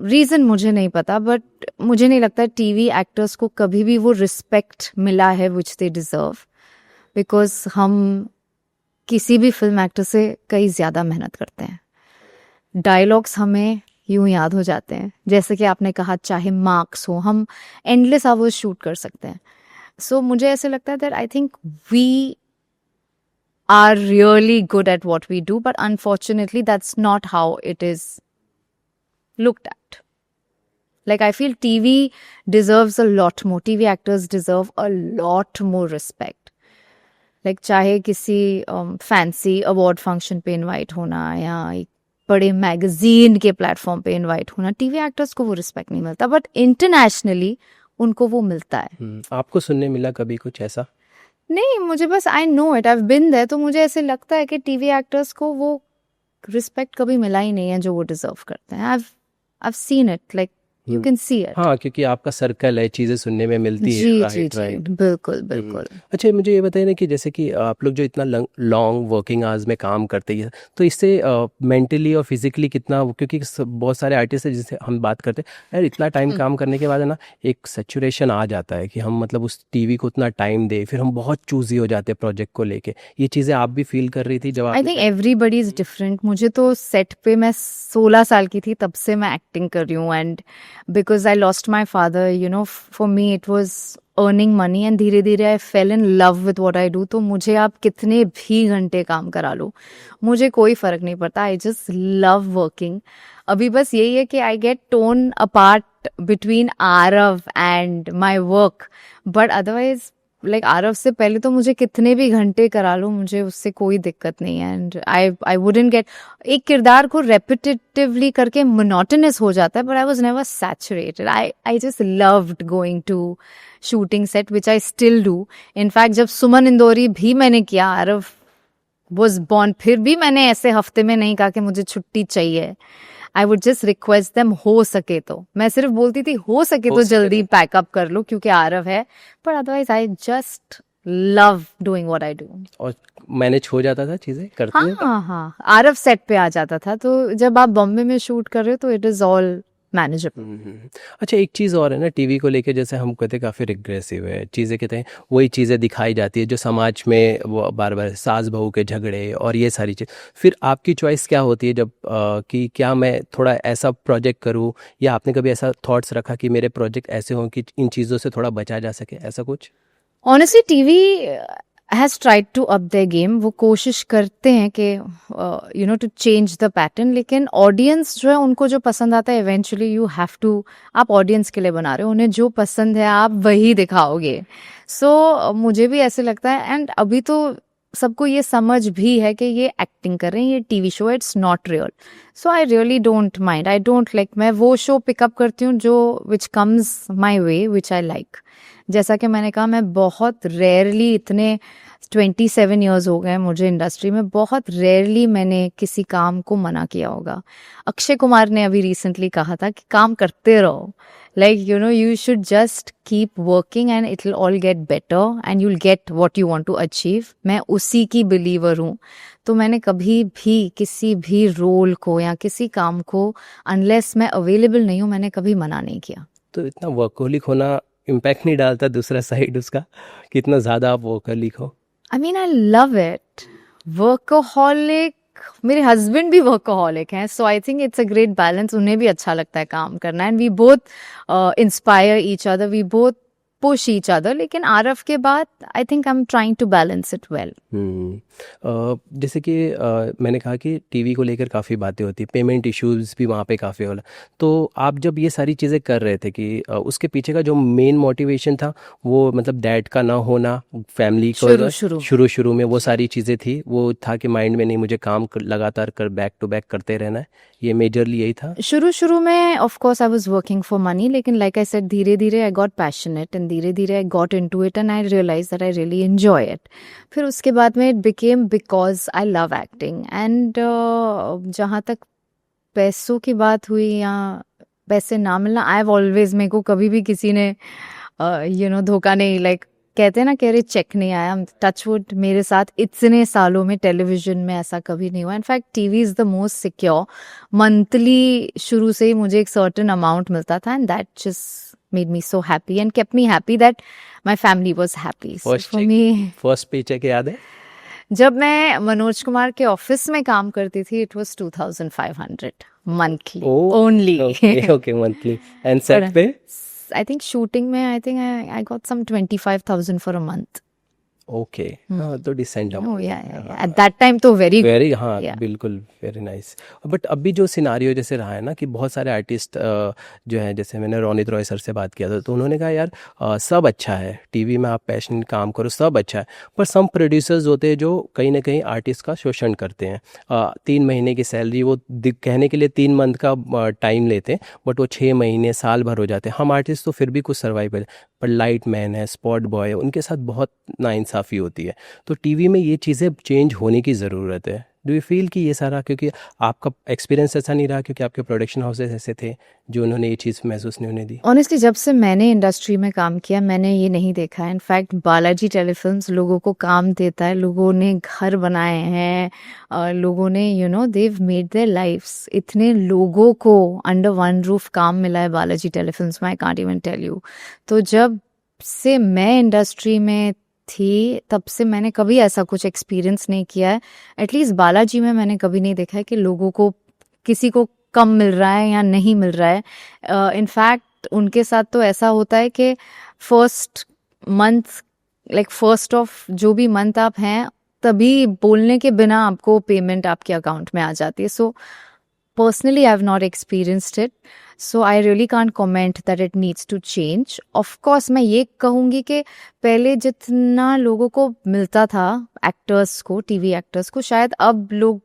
रीज़न मुझे नहीं पता, बट मुझे नहीं लगता टीवी एक्टर्स को कभी भी वो रिस्पेक्ट मिला है विच दे डिज़र्व, बिकॉज हम किसी भी फिल्म एक्टर से कई ज़्यादा मेहनत करते हैं. डायलॉग्स हमें यूं याद हो जाते हैं, जैसे कि आपने कहा चाहे मार्क्स हो, हम एंडलेस आवर्स शूट कर सकते हैं. सो मुझे ऐसे लगता है that I think we are really good at what we do, but unfortunately that's not how it is looked at. Like, I feel TV deserves a lot more. TV actors deserve a lot more respect. Like, चाहे किसी fancy award function पे invite होना या एक बड़े magazine के platform पे invite होना, टीवी एक्टर्स को वो रिस्पेक्ट नहीं मिलता, बट इंटरनेशनली उनको वो मिलता है. आपको सुनने मिला कभी कुछ ऐसा? नहीं, मुझे बस I know it, I have been there, तो मुझे ऐसे लगता है कि टीवी एक्टर्स को वो रिस्पेक्ट कभी मिला ही नहीं है जो वो डिजर्व करते हैं. I seen it, like you can see it. हाँ, क्योंकि आपका सर्कल है, चीज़ें सुनने में मिलती है. जी राइट, जी राइट. जी, बिल्कुल बिल्कुल. अच्छा, मुझे ये बताइए ना कि जैसे कि आप लोग जो इतना लॉन्ग वर्किंग आवर्स में काम करते हैं, तो इससे मेंटली और फिजिकली कितना, क्योंकि बहुत सारे आर्टिस्ट हैं जिनसे हम बात करते हैं, यार इतना टाइम काम करने के बाद है ना एक सैचुरेशन आ जाता है कि हम मतलब उस टीवी को उतना टाइम दे, फिर हम बहुत चूजी हो जाते हैं प्रोजेक्ट को लेके. ये चीज़ें आप भी फील कर रही थी जब आप? I think everybody is different. मुझे तो सेट पे, मैं 16 साल की थी तब से मैं एक्टिंग कर रही हूँ, and because I lost my father, you know, for me it was earning money, and धीरे धीरे I fell in love with what I do. तो मुझे आप कितने भी घंटे काम करा लो, मुझे कोई फर्क नहीं पड़ता. I just love working. अभी बस यही है कि I get tone apart between Aarav and my work, but otherwise like Aarav से पहले तो मुझे कितने भी घंटे करा लो, मुझे उससे कोई दिक्कत नहीं है. एंड आई वुडंट गेट, एक किरदार को रेपिटेटिवली करके मोनोटोनस हो जाता है, but I was never saturated. I just loved going to shooting set, which I still do. In fact जब सुमन इंदौरी भी मैंने किया, आरव वॉज बॉर्न, फिर भी मैंने ऐसे हफ्ते में नहीं कहा कि मुझे छुट्टी चाहिए. आई वुड जस्ट रिक्वेस्ट देम, हो सके तो. मैं सिर्फ बोलती थी हो सके तो जल्दी पैकअप कर लो क्योंकि आरव है, पर otherwise I just love doing what I do. और मैनेज हो जाता था, चीज़ें करते हाँ हैं? हाँ हाँ, आरव सेट पे आ जाता था, तो जब आप बॉम्बे में शूट कर रहे हो तो इट इज ऑल मैनेजेबल. अच्छा, एक चीज़ और है ना टीवी को लेके, जैसे हम कहते हैं काफ़ी रिग्रेसिव है चीज़ें, कहते हैं वही चीज़ें दिखाई जाती है जो समाज में वो बार बार सास बहू के झगड़े और ये सारी चीज़. फिर आपकी चॉइस क्या होती है जब कि क्या मैं थोड़ा ऐसा प्रोजेक्ट करूँ, या आपने कभी ऐसा थॉट्स रखा कि मेरे प्रोजेक्ट ऐसे हों कि इन चीज़ों से थोड़ा बचा जा सके, ऐसा कुछ? Honestly TV has tried to up their game. वो कोशिश करते हैं कि you know to change the pattern, लेकिन ऑडियंस जो है उनको जो पसंद आता है, इवेंचुअली यू हैव टू, आप ऑडियंस के लिए बना रहे हो, उन्हें जो पसंद है आप वही दिखाओगे. सो मुझे भी ऐसे लगता है, एंड अभी तो सबको ये समझ भी है कि ये एक्टिंग कर रहे हैं, ये TV show, it's not real. So I really don't mind, I don't like, मैं वो शो पिकअप करती हूँ जो which comes my way, which I like. जैसा कि मैंने कहा, मैं बहुत रेयरली, इतने 27 ईयर्स हो गए मुझे इंडस्ट्री में, बहुत रेयरली मैंने किसी काम को मना किया होगा. अक्षय कुमार ने अभी रिसेंटली कहा था कि काम करते रहो, like you know you should just keep working and it will all get better and you will get what you want to achieve. मैं उसी की बिलीवर हूँ. तो मैंने कभी भी किसी भी रोल को या किसी काम को, अनलेस मैं अवेलेबल नहीं हूँ, मैंने कभी मना नहीं किया. तो इतना वर्कोलिक होना इम्पैक्ट नहीं डालता दूसरा साइड उसका, कितना ज़्यादा आप वर्कोलिक हो? I mean, I love it. Workaholic, मेरे हस्बैंड भी वर्कaholic हैं, so I think it's a great balance. उन्हें भी अच्छा लगता है काम करना, and we both inspire each other, we both push each other. लेकिन आरव के बाद I think I am trying to balance it well. जैसे कि मैंने कहा कि टीवी को लेकर काफ़ी बातें होती, पेमेंट इश्यूज भी वहाँ पे काफ़ी होला. तो आप जब ये सारी चीज़ें कर रहे थे कि उसके पीछे का जो मेन मोटिवेशन था वो मतलब डैड का ना होना, फैमिली को शुरू में वो सारी चीज़ें थी, वो था कि माइंड में नहीं, मुझे काम लगातार कर बैक टू बैक करते रहना है, ये मेजरली यही था? शुरू में of course I was working for money, लेकिन लाइक आई सेड, धीरे धीरे आई गॉट पैशनेट एंड धीरे धीरे I got into it and I realize that I really enjoy it. फिर उसके बाद में it became because I love acting. And जहाँ तक पैसों की बात हुई या पैसे ना मिलना, आई हैव ऑलवेज, मेरे को कभी भी किसी ने यू नो धोखा नहीं, लाइक कहते हैं ना, कह रहे चेक नहीं आया, टचवुड मेरे साथ इतने सालों में टेलीविजन में ऐसा कभी नहीं हुआ. In fact TV is the most secure. Monthly शुरू से ही मुझे एक सर्टेन अमाउंट मिलता था, and that just made me so happy and kept me happy that my family was happy. For me first paycheque याद है? जब मैं मनोज कुमार के ऑफिस में काम करती थी, it was 2500 monthly only. Okay monthly. And set पे I think shooting में I got some 25,000 for a month. Okay. हाँ, तो decent Oh yeah. At that time तो very वेरी, हाँ Yeah. बिल्कुल, वेरी नाइस. बट अभी जो सिनारियो जैसे रहा है ना कि बहुत सारे आर्टिस्ट जो हैं, जैसे मैंने रोनित रॉय सर से बात किया था, तो उन्होंने कहा यार सब अच्छा है, टीवी में आप पैशन काम करो, सब अच्छा है, पर सम प्रोड्यूसर्स होते हैं जो कहीं ना कहीं आर्टिस्ट का शोषण करते हैं. 3 महीने की सैलरी वो कहने के लिए 3 मंथ का टाइम लेते हैं, बट वो 6 महीने साल भर हो जाते हैं. हम आर्टिस्ट तो फिर भी कुछ सर्वाइव कर, पर लाइट मैन है, स्पॉट बॉय है, उनके साथ बहुत नाइंसाफ़ी होती है. तो टीवी में ये चीज़ें चेंज होने की ज़रूरत है. डू यू फील कि ये सारा, क्योंकि आपका एक्सपीरियंस ऐसा नहीं रहा, क्योंकि आपके प्रोडक्शन हाउसेस ऐसे थे जो उन्होंने ये चीज़ महसूस नहीं होने दी? ऑनेस्टली जब से मैंने इंडस्ट्री में काम किया, मैंने ये नहीं देखा है. इनफैक्ट बालाजी टेलीफिल्म्स लोगों को काम देता है, लोगों ने घर बनाए हैं, लोगों ने देव मेड देयर लाइफ्स. इतने लोगों को अंडर वन रूफ काम मिला है बालाजी टेलीफिल्म्स में, I can't even tell you. तो जब से मैं इंडस्ट्री में थी, तब से मैंने कभी ऐसा कुछ एक्सपीरियंस नहीं किया है. एटलीस्ट बालाजी में मैंने कभी नहीं देखा है कि लोगों को, किसी को कम मिल रहा है या नहीं मिल रहा है. इनफैक्ट उनके साथ तो ऐसा होता है कि first month, like first of जो भी मंथ आप हैं, तभी बोलने के बिना आपको पेमेंट आपके अकाउंट में आ जाती है. सो personally I've not experienced it, so I really can't comment that it needs to change. Of course मैं ये कहूँगी कि पहले जितना लोगों को मिलता था, एक्टर्स को, टीवी एक्टर्स को, शायद अब लोग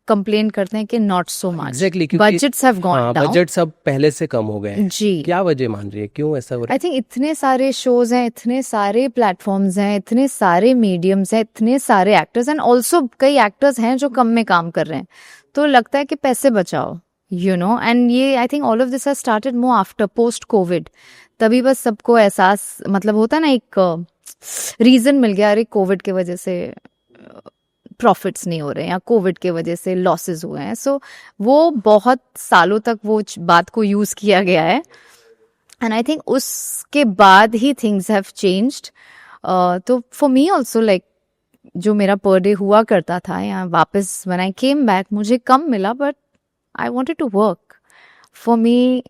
कंप्लेन करते हैं कि नॉट सो मच. Exactly, क्योंकि budgets have gone down. Budget सब पहले से कम हो गए हैं. जी. क्या वजह मान रही है, क्यों ऐसा हो रहा आई थिंक इतने सारे शोज हैं, इतने सारे प्लेटफॉर्म्स हैं, इतने सारे मीडियम्स हैं, इतने सारे एक्टर्स, एंड ऑल्सो कई एक्टर्स हैं जो कम में काम कर रहे हैं. तो लगता है कि पैसे बचाओ, एंड ये आई think all of this has started more after post Covid. तभी बस सबको एहसास, मतलब होता है ना, एक रीजन मिल गया, अरे कोविड के वजह से प्रॉफिट्स नहीं हो रहे हैं या कोविड के वजह से लॉसेस हुए हैं. सो वो बहुत सालों तक वो बात को यूज किया गया है, एंड आई थिंक उसके बाद ही थिंग्स हैव चेंज्ड. तो फॉर मी ऑल्सो, लाइक जो मेरा पर डे हुआ करता था, या वापस व्हेन आई केम बैक मुझे कम मिला, but I wanted to work. For me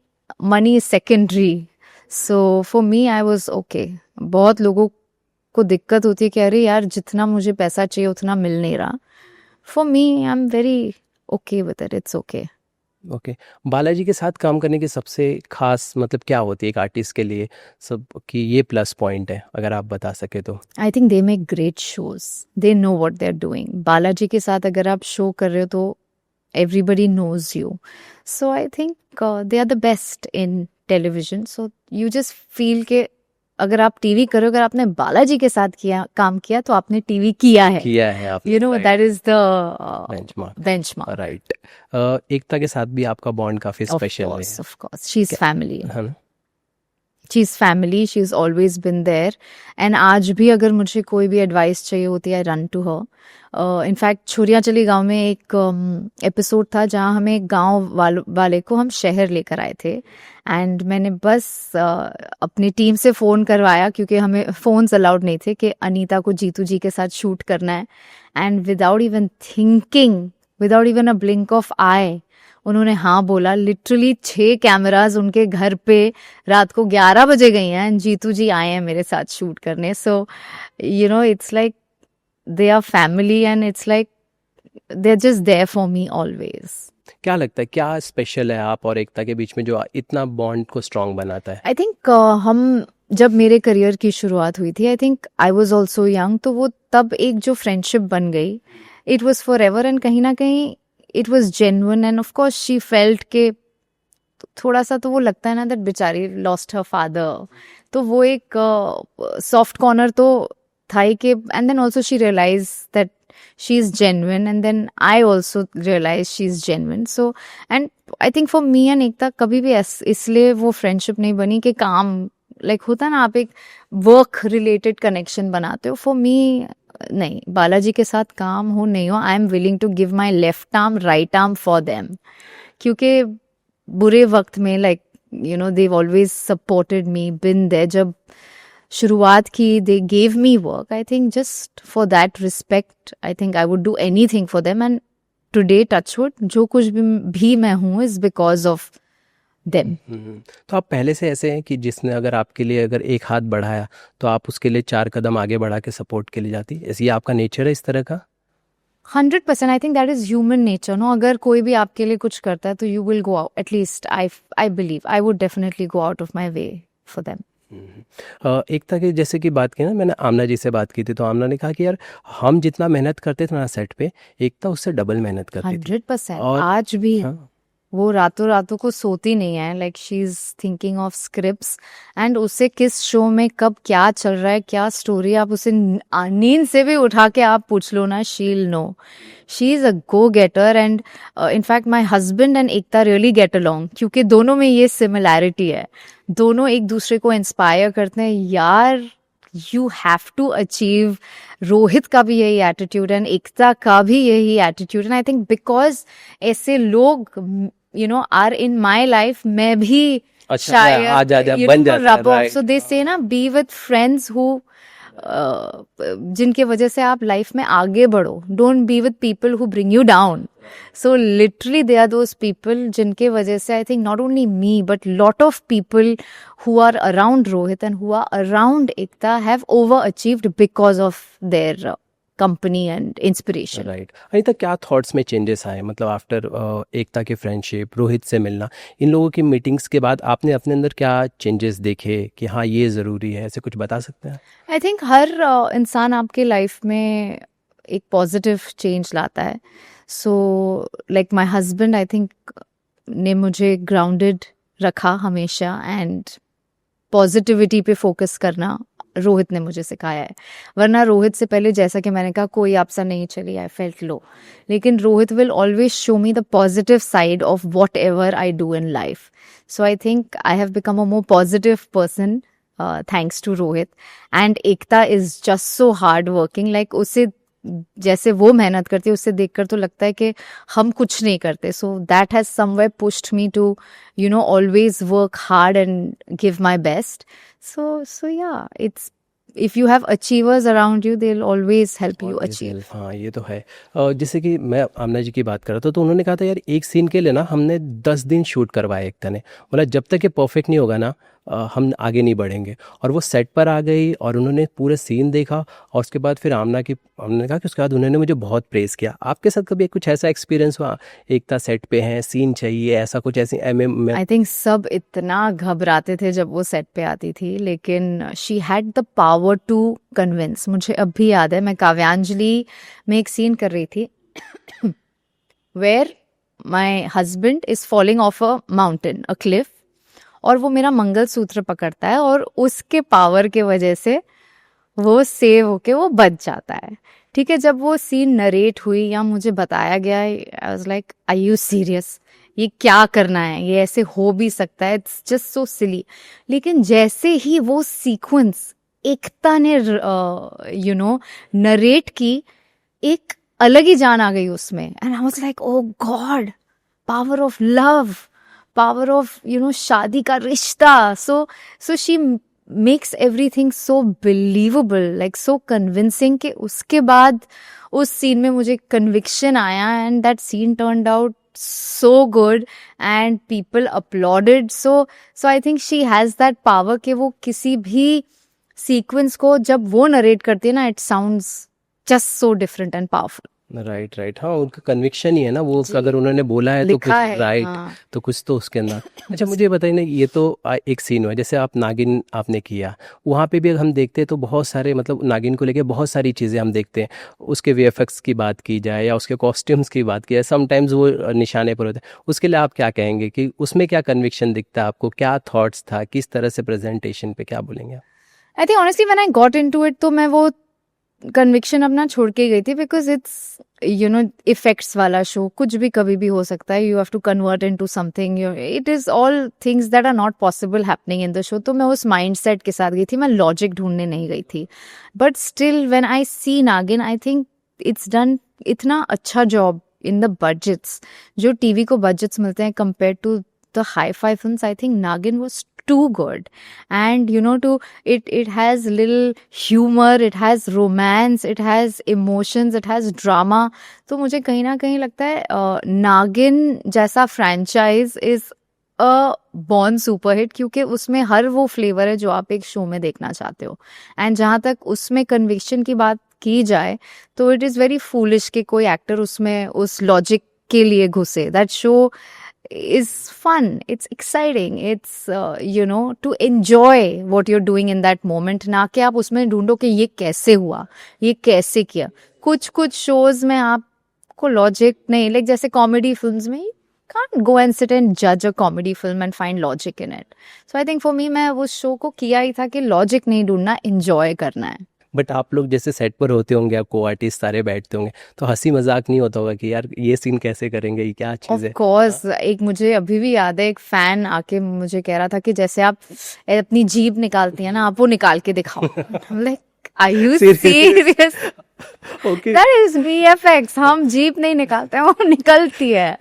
money is secondary, so for me I was okay. बहुत लोगों को दिक्कत होती है कि अरे यार, जितना मुझे पैसा चाहिए उतना मिल नहीं रहा. For me I am very okay with it, it's okay. Okay. Balaji के साथ काम करने की सबसे खास मतलब क्या होती है एक आर्टिस्ट के लिए, सब कि ये प्लस पॉइंट है, अगर आप बता सके तो? I think they make great shows, they know what they are doing. Balaji के साथ अगर आप शो कर रहे हो तो everybody knows you, so I think they are the best in television. So you just feel के अगर आप टीवी करो, अगर आपने बालाजी के साथ काम किया तो आपने टीवी किया है आप, that is the benchmark. Right. Ekta के साथ भी आपका बॉन्ड काफी स्पेशल है. Of course she is family. है ना? She's family, she's always been there, and आज भी अगर मुझे कोई भी एडवाइस चाहिए होती है, I run to her. In fact Chhoriyan Chali Gaon में एक एपिसोड था जहाँ हमें एक गांव वाले को हम शहर लेकर आए थे, एंड मैंने बस अपनी टीम से फ़ोन करवाया, क्योंकि हमें फ़ोन्स अलाउड नहीं थे, कि अनीता को जीतू जी के साथ शूट करना है. And without even thinking, without even a blink of eye, उन्होंने हाँ बोला. लिटरली 6 कैमराज उनके घर पे रात को 11 बजे गई हैं, एंड जीतू जी आए हैं मेरे साथ शूट करने. So it's like they are family, and it's like they're just there for me always. क्या लगता है क्या स्पेशल है आप और एकता के बीच में जो इतना बॉन्ड को स्ट्रांग बनाता है? आई थिंक हम जब मेरे करियर की शुरुआत हुई थी, आई think I was also young, तो वो तब एक जो फ्रेंडशिप बन गई, it was for ever, and कहीं ना कहीं it was genuine. End of course she felt के थोड़ा सा तो वो लगता है ना, दैट बेचारी लॉस्ट हर फादर, तो वो एक सॉफ्ट कॉर्नर तो था ही कि, and then also she realize that she is genuine, and then I also realize she is genuine. So and I think for me and Ekta कभी भी इसलिए वो फ्रेंडशिप नहीं बनी कि काम लाइक होता है ना, आप एक वर्क रिलेटेड कनेक्शन बनाते हो. फॉर मी नहीं, बालाजी के साथ काम हो नहीं हो, I am willing to give my left arm right arm for them. क्योंकि बुरे वक्त में like you know they've always supported me, been there. जब शुरुआत की they gave me work. I think just for that respect I think I would do anything for them. And today touchwood जो कुछ भी मैं हूँ इज बिकॉज ऑफ देम. तो आप पहले से ऐसे हैं कि जिसने अगर आपके लिए अगर एक हाथ बढ़ाया तो आप उसके लिए 4 कदम आगे बढ़ा के सपोर्ट के लिए जाती, ऐसी आपका नेचर है इस तरह का? 100%. I think that is human nature. No, अगर कोई भी आपके लिए कुछ करता है तो you will go out. At least I believe I would definitely go out of my way for them. Ekta की जैसे कि बात की ना, मैंने आमना जी से बात की थी तो आमना ने कहा कि यार हम जितना मेहनत करते थे ना सेट पे, एकता उससे डबल मेहनत करती थी. 100%. और आज भी हाँ, वो रातों रातों को सोती नहीं है. Like she is thinking of scripts and उसे किस शो में कब क्या चल रहा है, क्या स्टोरी, आप उसे नींद से भी उठा के आप पूछ लो ना, she will know. She is a go getter. And in fact my husband and Ekta really get along, क्योंकि दोनों में ये सिमिलैरिटी है. दोनों एक दूसरे को इंस्पायर करते हैं. यार you have to achieve. Rohit का भी यही एटीट्यूड एंड एकता का भी यही attitude. And I think because ऐसे लोग you know are in my life, मैं भी अच्छा, शायद आ जा बन जाता है, right. सो दे से ना, बी विद फ्रेंड्स हु जिनके वजह से आप लाइफ में आगे बढ़ो. Don't be with people who bring you down. So literally they are those people जिनके वजह से I think not only me but lot of people who are around Rohit and who are around Ekta have overachieved because of their company and inspiration. Right. Anita, क्या thoughts में changes आए मतलब after एकता की friendship, Rohit से मिलना, इन लोगों की meetings के बाद आपने अपने अंदर क्या चेंजेस देखे कि हाँ ये ज़रूरी है, ऐसे कुछ बता सकते हैं? आई थिंक हर इंसान आपके लाइफ में एक पॉजिटिव चेंज लाता है. So like my husband I think ने मुझे ग्राउंडेड रखा हमेशा. एंड पॉजिटिविटी पे फोकस करना रोहित ने मुझे सिखाया है. वरना रोहित से पहले, जैसा कि मैंने कहा, कोई आपसा नहीं चली, आई फेल्ट लो. लेकिन Rohit will always show me the positive side of whatever I do in life. So I think I have become a more positive person thanks to Rohit. And Ekta is just so hard working. Like उसे जैसे वो मेहनत करती है उससे देखकर तो लगता है कि हम कुछ नहीं करते. So that has somewhere pushed me to you know always work hard and give my best. So yeah, it's if you have achievers around you, they'll always help you achieve. हाँ, ये तो है. जैसे कि मैं आमना जी की बात कर रहा था तो उन्होंने कहा था यार एक सीन के लिए ना हमने 10 दिन शूट करवाया एकता ने. बोला जब तक ये परफेक्ट नहीं होगा ना हम आगे नहीं बढ़ेंगे. और वो सेट पर आ गई और उन्होंने पूरे सीन देखा और उसके बाद फिर आमना ने कहा कि उसके बाद उन्होंने मुझे बहुत प्रेज़ किया. आपके साथ कभी कुछ ऐसा एक्सपीरियंस हुआ, एकता सेट पे हैं, सीन चाहिए, ऐसा कुछ ऐसी आई थिंक सब इतना घबराते थे जब वो सेट पे आती थी, लेकिन she had the power to convince. मुझे अब भी याद है, मैं काव्यांजलि में एक सीन कर रही थी where my husband is falling off a mountain, a cliff, और वो मेरा मंगलसूत्र पकड़ता है और उसके पावर के वजह से वो सेव होके वो बच जाता है. ठीक है, जब वो सीन नरेट हुई या मुझे बताया गया, I was like, are you serious? ये क्या करना है? ये ऐसे हो भी सकता है? इट्स जस्ट सो सिली. लेकिन जैसे ही वो सीक्वेंस एकता ने यू नो नरेट की, एक अलग ही जान आ गई उसमें. And I was like, oh god, power of love, power of you know शादी का रिश्ता. So she makes everything so believable, like so convincing, कि उसके बाद उस सीन में मुझे कन्विक्शन आया. And that scene turned out so good and people applauded. So I think she has that power कि वो किसी भी sequence को जब वो narrate करती है ना, it sounds just so different and powerful. Right. हाँ, उनका कन्विक्शन ही है ना वो, अगर उन्होंने बोला है तो कुछ राइट. हाँ. तो कुछ तो उसके अंदर. अच्छा, मुझे बताइए ना, ये तो एक सीन हुआ, जैसे आप नागिन आपने किया, वहाँ पे भी अगर हम देखते हैं तो बहुत सारे मतलब नागिन को लेके बहुत सारी चीज़ें हम देखते हैं. उसके VFX की बात की जाए या उसके कॉस्ट्यूम्स की बात की जाए, समटाइम्स वो निशाने पर होते हैं. उसके लिए आप क्या कहेंगे कि उसमें क्या कन्विक्शन दिखता है आपको, क्या थॉट्स था, किस तरह से प्रेजेंटेशन पे क्या बोलेंगे आप? I think honestly when I got into it तो मैं वो कन्विक्शन अपना छोड़ के गई थी बिकॉज इट्स इफेक्ट्स वाला शो, कुछ भी कभी भी हो सकता है, you have to convert into something, it is all things that are not possible happening in the show. तो मैं उस माइंडसेट के साथ गई थी, मैं लॉजिक ढूंढने नहीं गई थी। But still when I see Naagin, I think it's done इतना अच्छा जॉब इन द बजट्स, जो टीवी को बजट्स मिलते हैं compare to the hi-fi films, I think Nagin was too good. And it has little humor, it has romance, it has emotions, it has drama. तो मुझे कहीं ना कहीं लगता है नागिन जैसा franchise is a born superhit, क्योंकि उसमें हर वो फ्लेवर है जो आप एक शो में देखना चाहते हो। एंड जहाँ तक उसमें कन्विक्शन की बात की जाए तो इट इज़ वेरी फूलिश कि कोई एक्टर उसमें उस लॉजिक के लिए घुसे। That show is fun, it's exciting, it's to enjoy what you're doing in that moment, ना कि आप उसमें ढूंढो कि ये कैसे हुआ, ये कैसे किया। कुछ शोज में आपको लॉजिक नहीं, लाइक जैसे कॉमेडी फिल्म्स में you can't go and sit and judge a comedy film and find logic in it. So I think for me, मैं उस शो को किया ही था कि लॉजिक नहीं ढूंढना, enjoy करना है। बट आप लोग जैसे सेट पर होते होंगे, आप को आर्टिस्ट सारे बैठते होंगे, तो हंसी मजाक नहीं होता होगा कि यार ये सीन कैसे करेंगे, ये क्या चीज़ है? ऑफ कोर्स, एक मुझे अभी भी याद है, एक फैन आके मुझे कह रहा था कि जैसे आप अपनी जीभ निकालती है ना, आप वो निकाल के दिखाओ। Like are you serious? Okay, that is VFX, हम जीभ नहीं निकालते हैं, वो निकलती है।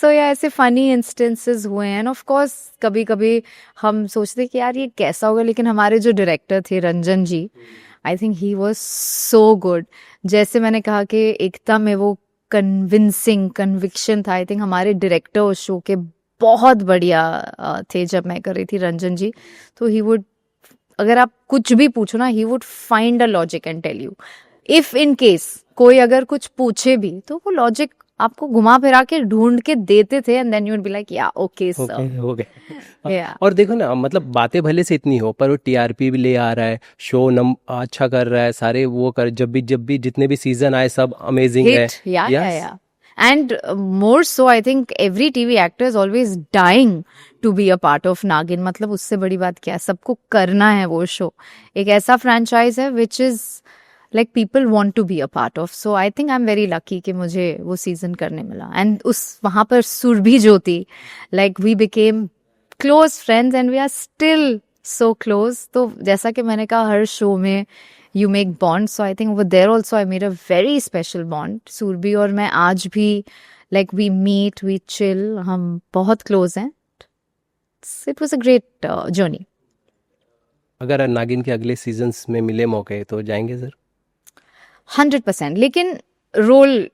सो या ऐसे फनी इंस्टेंसेस हुए हैं। ऑफ कोर्स कभी कभी हम सोचते कि यार ये कैसा होगा, लेकिन हमारे जो डायरेक्टर थे Ranjan ji, I think he was so good. जैसे मैंने कहा कि एकता में वो कन्विक्शन था, आई थिंक हमारे डायरेक्टर उस शो के बहुत बढ़िया थे। जब मैं कर रही थी रंजन जी, तो ही वुड, अगर आप कुछ भी पूछो ना, he would find a logic and tell you. If in case कोई अगर कुछ पूछे भी, तो वो लॉजिक आपको घुमा फिरा के ढूंढ के देते थे, and then you would be like yeah okay sir, हो गए। या। और देखो ना, मतलब बातें भले से इतनी हो, पर वो टीआरपी भी ले आ रहा है, शो अच्छा कर रहा है, सारे वो कर, जब भी जितने भी सीजन आए सब अमेजिंग है। Hit, yeah. And more so, I think every TV actor is always dying to be a part of Nagin. मतलब उससे बड़ी बात क्या है, सबको करना है वो शो। एक ऐसा franchise है which is like people want to be a part of. So I think I'm very lucky कि मुझे वो season करने मिला। And उस वहाँ पर सुरभि जो थी, like we became close friends and we are still so close. तो जैसा कि मैंने कहा, हर शो में you make bonds. So I think over there also I made a very special bond. Surbhi और मैं आज भी like we meet, we chill, हम बहुत close हैं। It was a great journey. अगर नागिन के अगले सीजन्स में मिले मौके तो जाएंगे सर? 100%। लेकिन रोल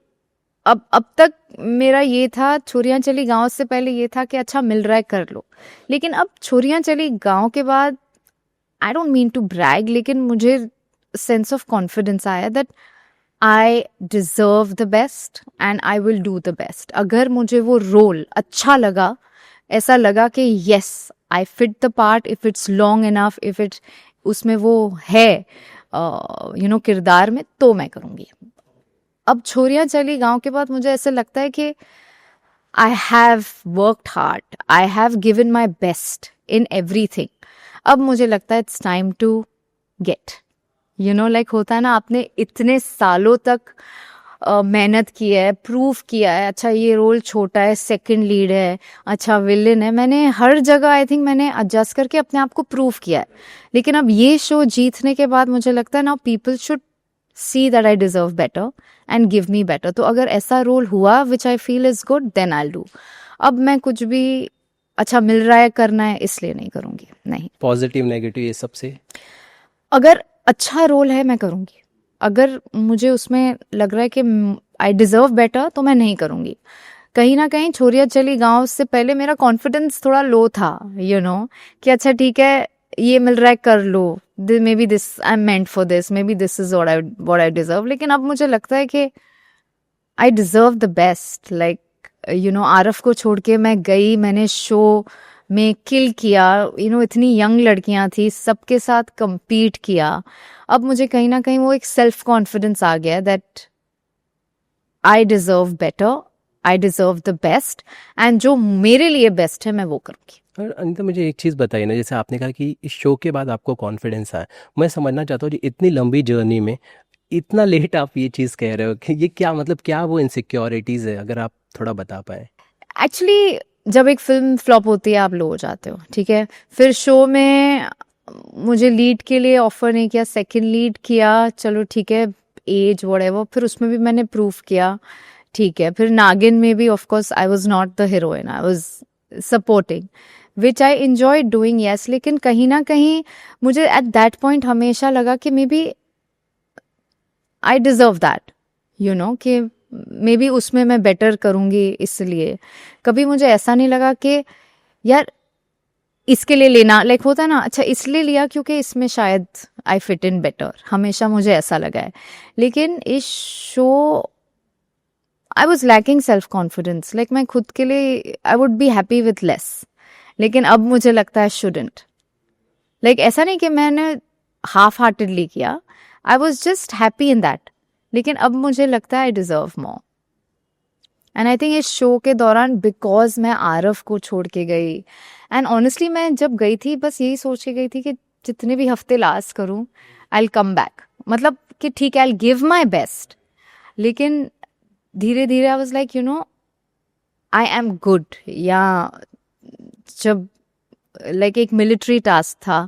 अब तक मेरा ये था, छोरियां चली गांव से पहले ये था कि अच्छा मिल रहा है कर लो। लेकिन अब छोरियां चली गांव के बाद, I don't mean to brag, लेकिन मुझे सेंस ऑफ कॉन्फिडेंस आया that I deserve the best and I will do the best. अगर मुझे वो रोल अच्छा लगा, ऐसा लगा कि yes I fit the part, if it's long enough, if it's उसमें वो है किरदार में, तो मैं करूँगी। अब छोरियां चली गांव के बाद मुझे ऐसा लगता है कि I have worked hard, I have given my best in everything. अब मुझे लगता है it's time to get, like होता है ना, आपने इतने सालों तक मेहनत की है, प्रूव किया है, अच्छा ये रोल छोटा है, सेकंड लीड है, अच्छा विलेन है, मैंने हर जगह आई थिंक मैंने एडजस्ट करके अपने आप को प्रूव किया है। लेकिन अब ये शो जीतने के बाद मुझे लगता है ना, people should see that I deserve better and give me better. तो अगर ऐसा रोल हुआ which I feel is good, then I'll do. अब मैं कुछ भी अच्छा मिल रहा है करना है इसलिए नहीं करूँगी, नहीं। पॉजिटिव नेगेटिव ये सबसे, अगर अच्छा रोल है मैं करूँगी, अगर मुझे उसमें लग रहा है कि I deserve better तो मैं नहीं करूँगी। कहीं ना कहीं छोरियां चली गांव से पहले मेरा कॉन्फिडेंस थोड़ा लो था, कि अच्छा ठीक है ये मिल रहा है कर लो, maybe this I am meant for this, maybe this is what I deserve. लेकिन अब मुझे लगता है कि I deserve the best. Like आरफ को छोड़ के मैं गई, मैंने शो में किल किया, इतनी यंग लड़कियां थी, सबके साथ compete किया। अब मुझे कहीं ना कहीं वो एक सेल्फ कॉन्फिडेंस आ गया that I deserve better, I deserve the best, and जो मेरे लिए बेस्ट है मैं वो करूँगी। और अनिता मुझे एक चीज़ बताइए ना, जैसे आपने कहा कि इस शो के बाद आपको कॉन्फिडेंस आया, मैं समझना चाहता हूँ कि इतनी लंबी जर्नी में इतना लेट आप ये चीज़ कह रहे हो कि ये क्या मतलब क्या वो इनसिक्योरिटीज़ है, अगर आप थोड़ा बता पाए। एक्चुअली जब एक फिल्म फ्लॉप होती है आप लो हो जाते हो, ठीक है। फिर शो में मुझे लीड के लिए ऑफर नहीं किया, सेकंड लीड किया, चलो ठीक है, एज व्हाटएवर, फिर उसमें भी मैंने प्रूव किया, ठीक है। फिर नागिन में भी of course I was not the heroine, I was supporting, which I enjoy doing, yes. लेकिन कहीं ना कहीं मुझे एट दैट पॉइंट हमेशा लगा कि maybe I deserve that, you know, कि मे बी उसमें मैं बेटर करूंगी। इसलिए कभी मुझे ऐसा नहीं लगा कि यार इसके लिए लेना, लाइक होता है ना, अच्छा इसलिए लिया क्योंकि इसमें शायद आई फिट इन बेटर, हमेशा मुझे ऐसा लगा है। लेकिन इस show I was lacking self confidence, like मैं खुद के लिए I would be happy with less, लेकिन अब मुझे लगता है शुडंट, लाइक ऐसा नहीं कि मैंने हाफ हार्टेडली किया, I was just happy in that, लेकिन अब मुझे लगता है I deserve more. And I think इस शो के दौरान बिकॉज मैं आरव को छोड़ के गई, एंड ऑनेस्टली मैं जब गई थी बस यही सोच के गई थी कि जितने भी हफ्ते लास्ट करूं आई विल कम बैक, मतलब कि ठीक है I will give my best. लेकिन धीरे धीरे आई was like, you no, I am good. या जब लाइक एक मिलिट्री टास्क था,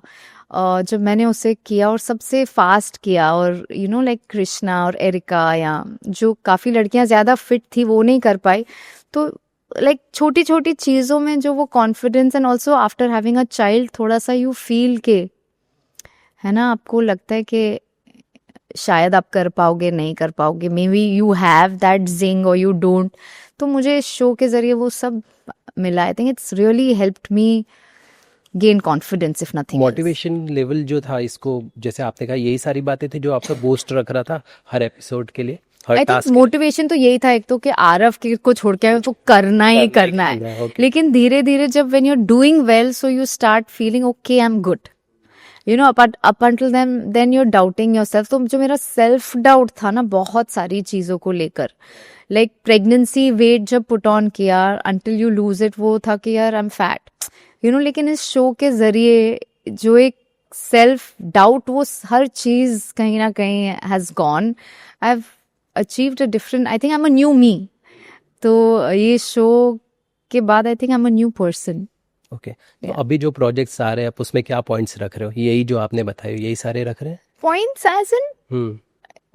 जब मैंने उसे किया और सबसे फास्ट किया, और यू नो लाइक कृष्णा और एरिका या जो काफ़ी लड़कियां ज़्यादा फिट थी वो नहीं कर पाई, तो लाइक छोटी छोटी चीज़ों में जो वो confidence, and also after having a child थोड़ा सा यू फील के, है ना, आपको लगता है कि शायद आप कर पाओगे नहीं कर पाओगे, maybe you have that zing और यू डोंट। तो मुझे इस शो के ज़रिए वो सब मिला। आई think it's really helped me gain confidence if nothing. Motivation level जो था, इसको जैसे आपने कहा यही सारी बातें थी जो आपका बूस्ट रख रहा था हर एपिसोड के लिए, हर आई थिंक टास्क के मोटिवेशन तो यही था, एक तो कि आरव को छोड़ के तो करना ही करना है। लिए। लेकिन धीरे धीरे जब when you are doing well, so you start feeling okay I am good, you know, up until then you are doubting yourself. तो जो मेरा सेल्फ डाउट था ना बहुत सारी चीज़ों को लेकर, लाइक प्रेगनेंसी वेट जब पुट ऑन किया अंटिल यू लूज इट, वो था कि यार I am fat, you know. लेकिन इस शो के जरिए जो एक सेल्फ डाउट, वो हर चीज़ कहीं ना कहीं has gone. I have achieved a different, I think I am a new me. तो ये शो के बाद I think I am a new person. Okay, तो अभी जो प्रोजेक्ट्स आ रहे हैं आप उसमें क्या पॉइंट्स रख रहे हो? यही जो आपने बताया यही सारे रख रहे हैं? पॉइंट्स एज इन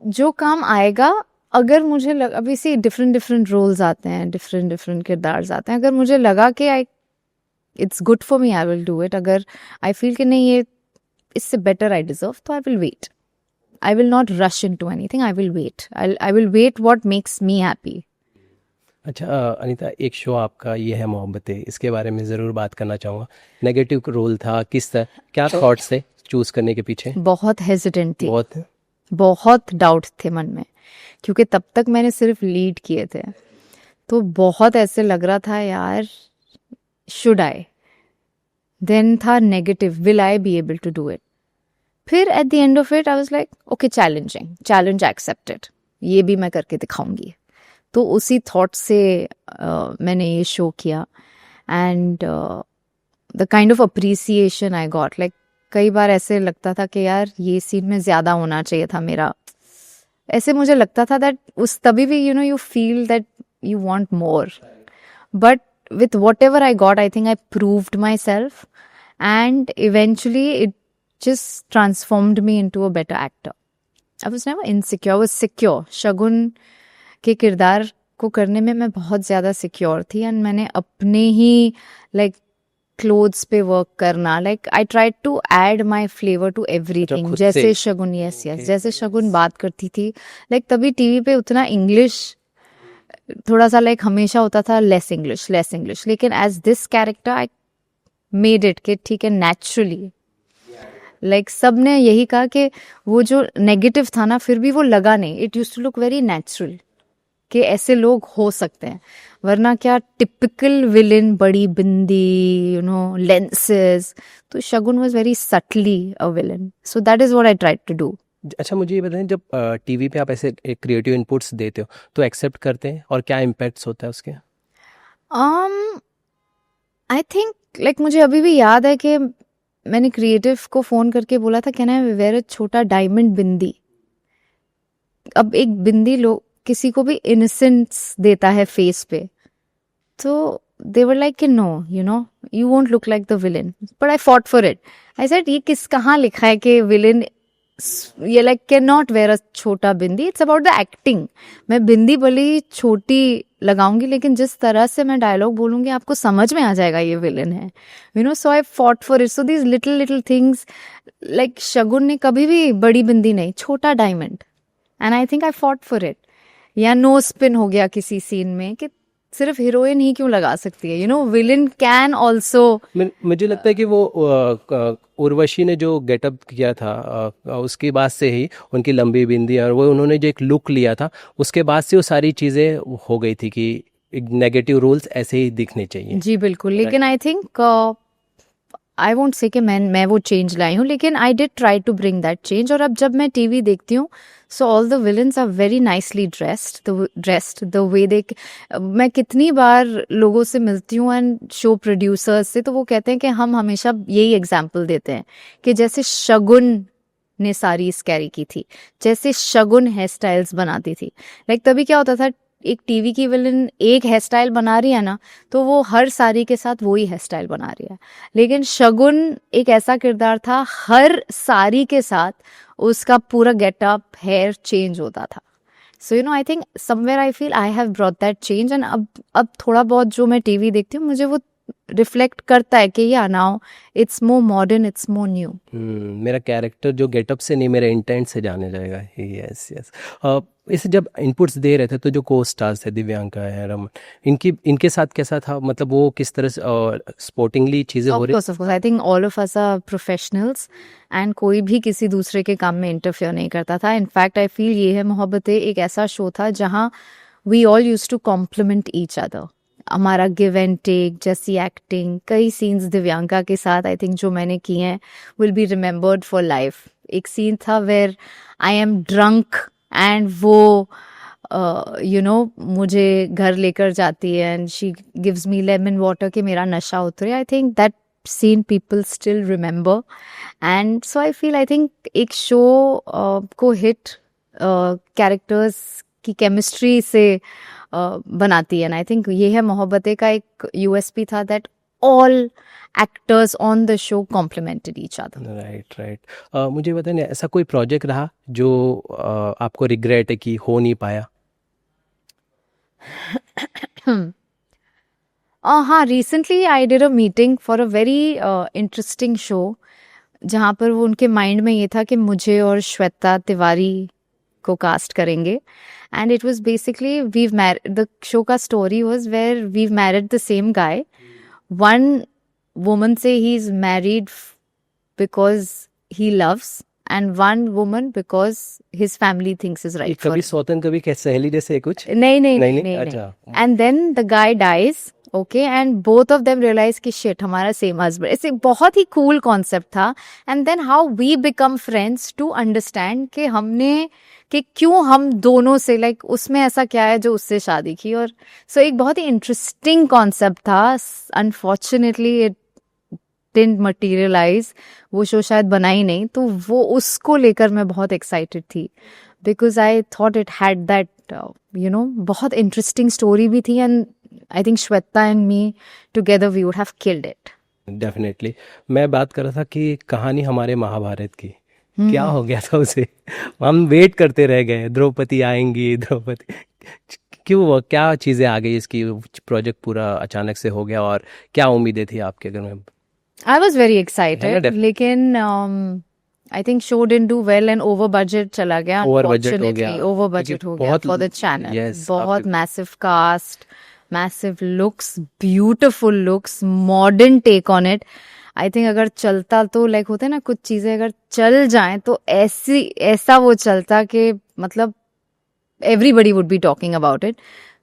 जो काम आएगा, अगर मुझे अभी से डिफरेंट डिफरेंट रोल्स आते हैं, डिफरेंट डिफरेंट किरदार आते हैं, अगर मुझे लगा कि I it's good for me I will do it. अगर आई फील कि नहीं ये इससे बेटर आई डिजर्व, तो I will wait. I will not rush into anything, I will wait, I will wait what makes me happy. अच्छा अनीता, एक show आपका ये है मोहब्बतें, इसके बारे में ज़रूर बात करना चाहूँगा। नेगेटिव रोल था, किस तरह, क्या थॉट्स थे चूज़ करने के पीछे? बहुत हेजिटेंट थी, बहुत बहुत डाउट थे मन में, क्योंकि तब तक मैंने सिर्फ लीड किए थे, तो बहुत ऐसे लग रहा था यार शुड आई। देन था negative, will I be able to do it. फिर at the end of it I was like okay, challenging, challenge accepted, ये भी मैं करके दिखाऊंगी। तो उसी थॉट से मैंने ये शो किया, and the kind of appreciation I got, like कई बार ऐसे लगता था कि यार ये सीन में ज़्यादा होना चाहिए था मेरा, ऐसे मुझे लगता था दैट उस तभी भी you know you feel that you want more, but with whatever I got, I think I proved myself, and eventually it just transformed me into a better actor. I was never insecure, I was secure. शगुन के किरदार को करने में मैं बहुत ज़्यादा secure थी, and मैंने अपने ही लाइक क्लोथ्स पे वर्क करना, like I tried to add my flavour to everything. जैसे शगुन, यस यस, जैसे शगुन बात करती थी, लाइक तभी टीवी पे उतना इंग्लिश थोड़ा सा लाइक हमेशा होता था लेस इंग्लिश, लेकिन as this character I made it कि ठीक है नेचुरली, लाइक सब ने यही कहा कि वो जो नेगेटिव था ना फिर भी वो लगा नहीं, it used to look very natural कि ऐसे लोग हो सकते हैं, वरना क्या टिपिकल विलन, बड़ी बिंदी, यू नो, लेंसेज। तो Shagun was very subtly a villain, so that is what I tried to do. अच्छा, मुझे ये बताएं, जब टीवी पे आप ऐसे क्रिएटिव इनपुट्स देते हो तो एक्सेप्ट करते हैं, और क्या इम्पैक्ट्स होता है उसके? आई थिंक लाइक मुझे अभी भी याद है कि मैंने क्रिएटिव को फ़ोन करके बोला था कैन आई वेयर अ छोटा डायमंड बिंदी, अब एक बिंदी लोग किसी को भी इनोसेंस देता है फेस पे, तो they were like कि no, you know, you won't look like the villain. But I fought for it. I said ये किस कहाँ लिखा है कि villain ये like cannot wear a छोटा बिंदी. It's about the acting. मैं बिंदी भले ही छोटी लगाऊंगी, लेकिन जिस तरह से मैं डायलॉग बोलूंगी आपको समझ में आ जाएगा ये विलन है. You know, so I fought for it. So these little things, like शगुन ने कभी भी बड़ी बिंदी नहीं, छोटा diamond. And I think I fought for it. या नो स्पिन हो गया किसी सीन में कि सिर्फ हीरोइन ही क्यों लगा सकती है, you no, villain can also. मुझे लगता है कि वो उर्वशी ने जो गेटअप किया था उसके बाद से ही उनकी लंबी बिंदी और वो उन्होंने जो एक लुक लिया था उसके बाद से वो सारी चीज़ें हो गई थी कि नेगेटिव रोल्स ऐसे ही दिखने चाहिए. जी बिल्कुल. लेकिन I think I won't say कि मैं वो चेंज लाई हूँ, लेकिन I did try to bring that change. और अब जब मैं टीवी देखती हूँ, so all the villains are very nicely dressed the way they. मैं कितनी बार लोगों से मिलती हूँ एंड शो प्रोड्यूसर्स से, तो वो कहते हैं कि हम हमेशा यही एग्जाम्पल देते हैं कि जैसे शगुन ने साड़ीज कैरी की थी, जैसे शगुन हेयर स्टाइल्स बनाती थी. लाइक तभी क्या होता था, एक टीवी की विलन एक हेयर स्टाइल बना रही है ना, तो वो हर साड़ी के साथ वही हेयर स्टाइल बना रही है. लेकिन शगुन एक ऐसा किरदार था, हर साड़ी के साथ उसका पूरा गेटअप हेयर चेंज होता था. So you know, I think somewhere I feel I have brought that change. And अब थोड़ा बहुत जो मैं टीवी देखती हूँ, मुझे वो रिफ्लेक्ट करता है कि या now it's more modern, it's more new. मेरा कैरेक्टर जो गेटअप से नहीं, मेरे इंटेंट से जाने जाएगा. Yes yes. इसे जब इनपुट्स दे रहे थे तो जो को स्टार्स थे, दिव्यांका है, रमन, इनके साथ कैसा था, मतलब वो किस तरह से स्पोर्टिंगली चीज़ें हो रही? Of course I think all of us are professionals and कोई भी किसी दूसरे के काम में इंटरफेयर नहीं करता था. इनफैक्ट आई फील ये है मोहब्बतें एक ऐसा शो था जहाँ we all used to compliment each other. हमारा गिव एंड टेक जैसी एक्टिंग, कई सीन्स दिव्यांका के साथ आई थिंक जो मैंने किए हैं will be remembered for life. एक सीन था where I am drunk and वो यू नो मुझे घर लेकर जाती है and she gives me lemon water कि मेरा नशा उतरे. I think that scene people still remember. And so I feel, I think एक शो को हिट कैरेक्टर्स की केमिस्ट्री से बनाती है. एंड आई थिंक ये है मोहब्बतें का एक यूएसपी था, that all actors on the show complimented each other. Right. मुझे बताइए, ऐसा कोई प्रोजेक्ट रहा जो आपको रिग्रेट है कि हो नहीं पाया? हाँ, recently I did a meeting for a very interesting show, जहाँ पर वो उनके माइंड में ये था कि मुझे और श्वेता तिवारी को कास्ट करेंगे. And it was basically the show का story was where we've married the same guy. One woman say he's married because he loves, and one woman because his family thinks is right for कभी him. सौतन कभी सहेली जैसे कुछ? नहीं. अच्छा. And then the guy dies, okay, and both of them realize कि shit हमारा same husband. ऐसे बहुत ही cool concept था. And then how we become friends to understand कि हमने कि क्यों हम दोनों से like उसमें ऐसा क्या है जो उससे शादी की. और so एक बहुत ही interesting concept था. Unfortunately it didn't materialize. वो शो शायद बना ही नहीं. तो वो उसको लेकर मैं बहुत एक्साइटेड थी because I thought it had that you know, बहुत इंटरेस्टिंग स्टोरी भी थी. And I think Shweta and me together we would have killed it. Definitely. मैं बात कर रहा था कि कहानी हमारे महाभारत की क्या हो गया था उसे. हम वेट करते रह गए, द्रौपदी आएंगी, द्रौपदी क्यों, क्या चीज़ें आ गई इसकी, प्रोजेक्ट पूरा अचानक से हो गया, और क्या उम्मीदें थी आपके घर में? I was very excited, लेकिन I think show didn't do well and over budget चला गया. Over budget हो गया. Over budget हो गया for the channel. Yes, बहुत massive cast, massive looks, beautiful looks, modern take on it. I think अगर चलता तो like होते हैं ना कुछ चीजें अगर चल जाएं तो ऐसा वो चलता कि मतलब everybody would be talking about it.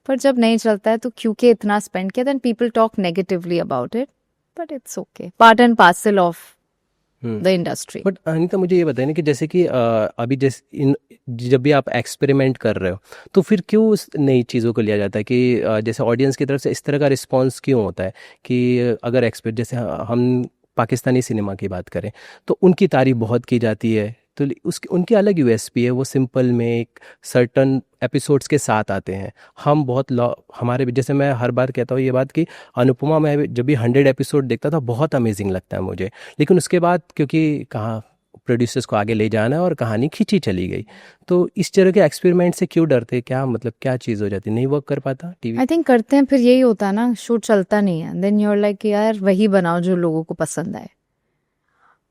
पर जब नहीं चलता है तो क्योंकि इतना spend किया, then people talk negatively about it. But it's okay. Part and parcel of the industry. But Anita, मुझे ये बताइए ना कि जैसे कि अभी जब भी आप एक्सपेरिमेंट कर रहे हो तो फिर क्यों उस नई चीज़ों को लिया जाता है कि जैसे ऑडियंस की तरफ से इस तरह का रिस्पांस क्यों होता है कि अगर जैसे हम पाकिस्तानी सिनेमा की बात करें तो उनकी तारीफ बहुत की जाती है तो उसकी उनकी अलग यूएसपी है, वो सिंपल में एक सर्टन एपिसोड्स के साथ आते हैं। हम बहुत हमारे भी, जैसे मैं हर बार कहता हूँ ये बात कि अनुपमा में जब भी 100 एपिसोड देखता था बहुत अमेजिंग लगता है मुझे, लेकिन उसके बाद क्योंकि कहाँ प्रोड्यूसर्स को आगे ले जाना है और कहानी खींची चली गई, तो इस तरह के एक्सपेरिमेंट से क्यों डरते? क्या मतलब क्या चीज़ हो जाती, नहीं वर्क कर पाता टीवी? आई थिंक करते हैं, फिर यही होता है ना, शो चलता नहीं है, देन यूर लाइक यार वही बनाओ जो लोगों को पसंद आए।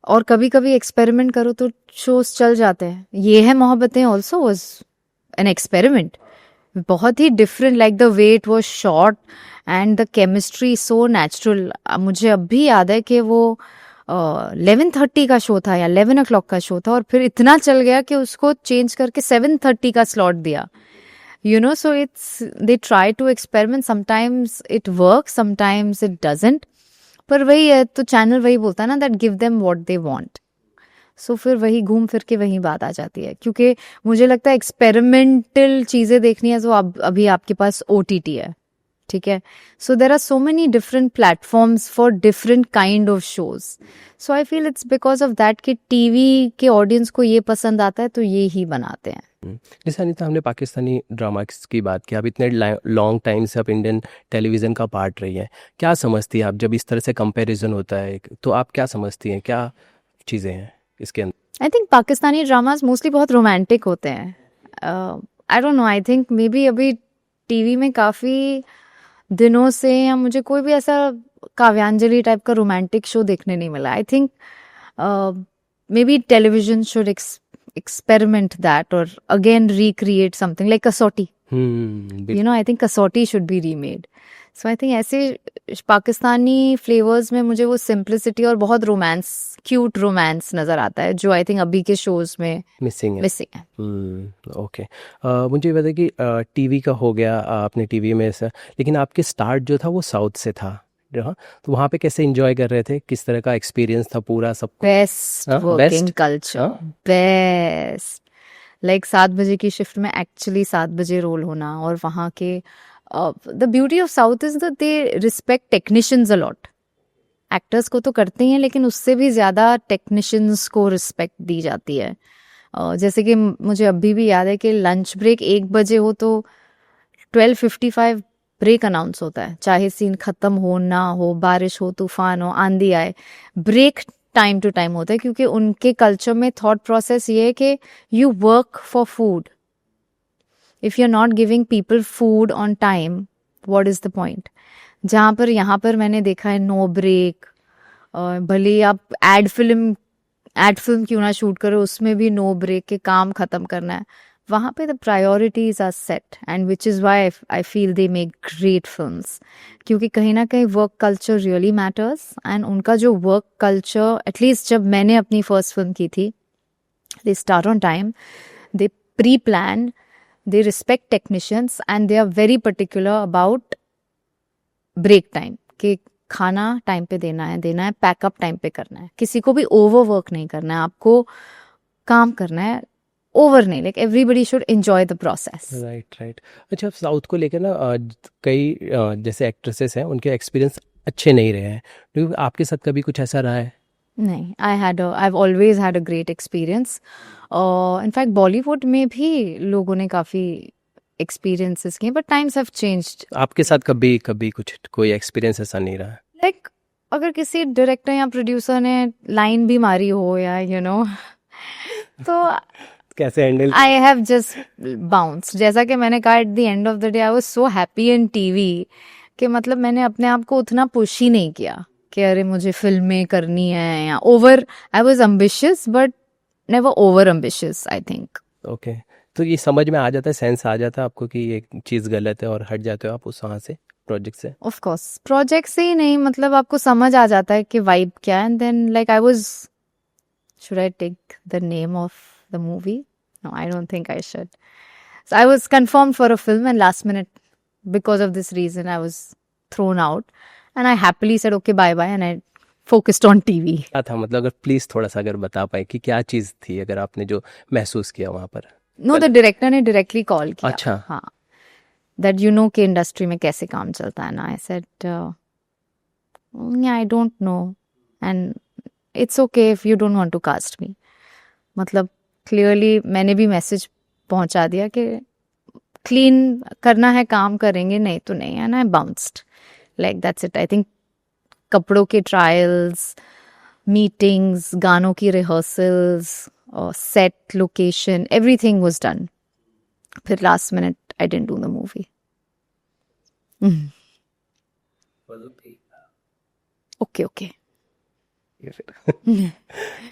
और कभी कभी एक्सपेरिमेंट करो तो शोज चल जाते हैं। Yeh Hai Mohabbatein also was an experiment, बहुत ही different, like the way it was shot and the chemistry so natural. मुझे अब भी याद है कि वो 11:30 का शो था या 11 o'clock का शो था, और फिर इतना चल गया कि उसको चेंज करके 7:30 का स्लॉट दिया, you know. So they try to experiment, sometimes it works, sometimes it doesn't, पर वही है, तो चैनल वही बोलता है ना, that give them what they want. So फिर वही घूम फिर के वही बात आ जाती है, क्योंकि मुझे लगता है एक्सपेरिमेंटल चीज़ें देखनी है तो अभी आपके पास OTT है, ठीक है. So there are so many different platforms for different kind of shows. So I feel it's because of that कि टीवी के ऑडियंस को ये पसंद आता है तो ये ही बनाते हैं. जैसे अनीता, हमने पाकिस्तानी ड्रामा की बात की, आप इतने लॉन्ग टाइम से आप इंडियन टेलीविज़न का पार्ट रही हैं, क्या समझती हैं आप जब इस तरह से कंपैरिजन होता है, तो आप क्या समझती हैं, क्या चीज़ें हैं इसके अंदर? I think Pakistani dramas mostly बहुत रोमांटिक होते हैं. आई don't no, I think may be अभी टीवी में काफ़ी दिनों से या मुझे कोई भी ऐसा काव्यांजलि टाइप का रोमांटिक शो देखने नहीं मिला. I think may be television should experiment that or again recreate something like Kasauti. You know, I think Kasauti should be remade. So I think ऐसे पाकिस्तानी फ्लेवर्स में मुझे वो सिंप्लिसिटी और बहुत रोमांस, क्यूट रोमांस नज़र आता है, जो आई थिंक अभी के शोज में मिसिंग है. ओके. मुझे ये बता कि टीवी का हो गया, आपने टीवी में ऐसा, लेकिन आपके स्टार्ट जो था वो साउथ से था, हाँ, तो वहाँ पे कैसे एंजॉय कर रहे थे, किस तरह का एक्सपीरियंस था पूरा सब? Best working culture, best. Like 7 बजे की शिफ्ट में एक्चुअली 7 बजे रोल होना, और वहाँ के the beauty of south is that they respect technicians a lot. Actors को तो करते ही हैं, लेकिन उससे भी ज़्यादा टेक्नीशियंस को रिस्पेक्ट दी जाती है. जैसे कि मुझे अभी भी याद है कि लंच ब्रेक 1 बजे हो तो 12:55 ब्रेक अनाउंस होता है, चाहे सीन खत्म हो ना हो, बारिश हो, तूफान हो, आंधी आए, ब्रेक टाइम टू टाइम होता है, क्योंकि उनके कल्चर में थॉट प्रोसेस ये है कि you work for food. If you are not giving people food on time, what is the point? जहाँ पर यहाँ पर मैंने देखा है नो ब्रेक. भले आप एड फिल्म क्यों ना शूट करो, उसमें भी नो ब्रेक के काम खत्म करना है. वहाँ पे the priorities are set, and which is why I feel they make great films, क्योंकि कहीं ना कहीं work culture really matters. And उनका जो वर्क कल्चर, एटलीस्ट जब मैंने अपनी फर्स्ट फिल्म की थी, they start on time, they pre plan, they respect technicians, and they are very particular about break time, कि खाना टाइम पे देना है, पैकअप टाइम पे करना है, किसी को भी ओवर वर्क नहीं करना है, आपको काम करना है, ओवर नहीं. Like everybody should enjoy the process. Right. अच्छा, साउथ को लेकर ना कई जैसे एक्ट्रेसेस हैं, उनके एक्सपीरियंस अच्छे नहीं रहे हैं, तो आपके साथ कभी कुछ ऐसा रहा है? नहीं, I always had a great experience. In fact Bollywood में भी लोगों ने काफ़ी एक्सपीरियंसेस किए, बट टाइम्स हैव चेंज्ड. आपके साथ कभी कुछ कोई एक्सपीरियंस ऐसा नहीं रहा? लाइक अगर किसी डायरेक्टर या प्रोड्यूसर ने लाइन भी मारी हो, या यू नो, तो कैसे handle? I have just bounce. जैसा कि मैंने कहा, eight the end of the day I was so happy in TV कि मतलब मैंने अपने आप को उतना पुश ही नहीं किया कि अरे मुझे फिल्में करनी है, या over. I was ambitious but never over ambitious, I think. Okay. तो ये समझ में आ जाता है, सेंस आ जाता है आपको कि ये चीज़ गलत है, और हट जाते हो आप उस वहाँ से, प्रोजेक्ट से? ऑफ कोर्स, प्रोजेक्ट से ही नहीं, मतलब आपको समझ आ जाता है कि वाइब क्या है. And then like I was, should I take the name of the movie? No, I don't think I should. So I was confirmed for a film, and last minute, because of this reason, I was thrown out. And I happily said, okay, bye-bye, and I focused on TV. क्या था, मतलब अगर please थोड़ा सा अगर बता पाए कि क्या चीज़ थी, अगर आपने जो महसूस किया वहाँ पर? No, the director ने directly call किया. अच्छा. हाँ. That you know कि इंडस्ट्री में कैसे काम चलता है ना. I said, yeah, I don't know. And it's okay if you don't want to cast me. मतलब क्लियरली मैंने भी मैसेज पहुंचा दिया कि क्लीन करना है काम करेंगे, नहीं तो नहीं, and I bounced like that's it. I think कपड़ों के ट्रायल्स, मीटिंग्स, गानों की rehearsals, set location, everything was done. फिर last minute I didn't do the movie. Okay okay. ये फिर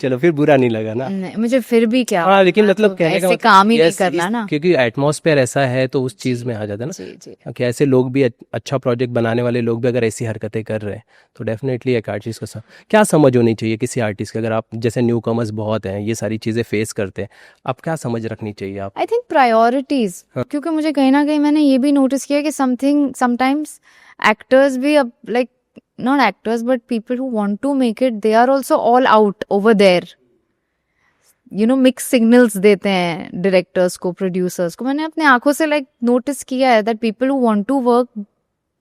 चलो, फिर बुरा नहीं लगा ना? नहीं, मुझे फिर भी क्या, हाँ, लेकिन मैं मतलब तो कहने का ऐसे मतलब काम ही नहीं yes, करना ना। क्योंकि एटमॉस्फेयर ऐसा है तो उस चीज़ में आ जाता है ना जी जी। कि ऐसे लोग भी अच्छा प्रोजेक्ट बनाने वाले लोग भी अगर ऐसी हरकतें कर रहे हैं तो डेफिनेटली एक आर्टिस्ट को क्या समझ होनी चाहिए किसी आर्टिस्ट की? अगर आप जैसे न्यू कमर्स बहुत हैं, ये सारी चीज़ें फेस करते हैं, आप क्या समझ रखनी चाहिए आप? आई थिंक प्रायोरिटीज, क्योंकि मुझे कहीं ना कहीं मैंने ये भी नोटिस किया कि समटाइम्स एक्टर्स भी अब like not actors but people who want to make it, they are also all out over there, you know, mix signals देते हैं डायरेक्टर्स को, प्रोड्यूसर्स को। मैंने अपने आंखों से लाइक नोटिस किया है that people who want to work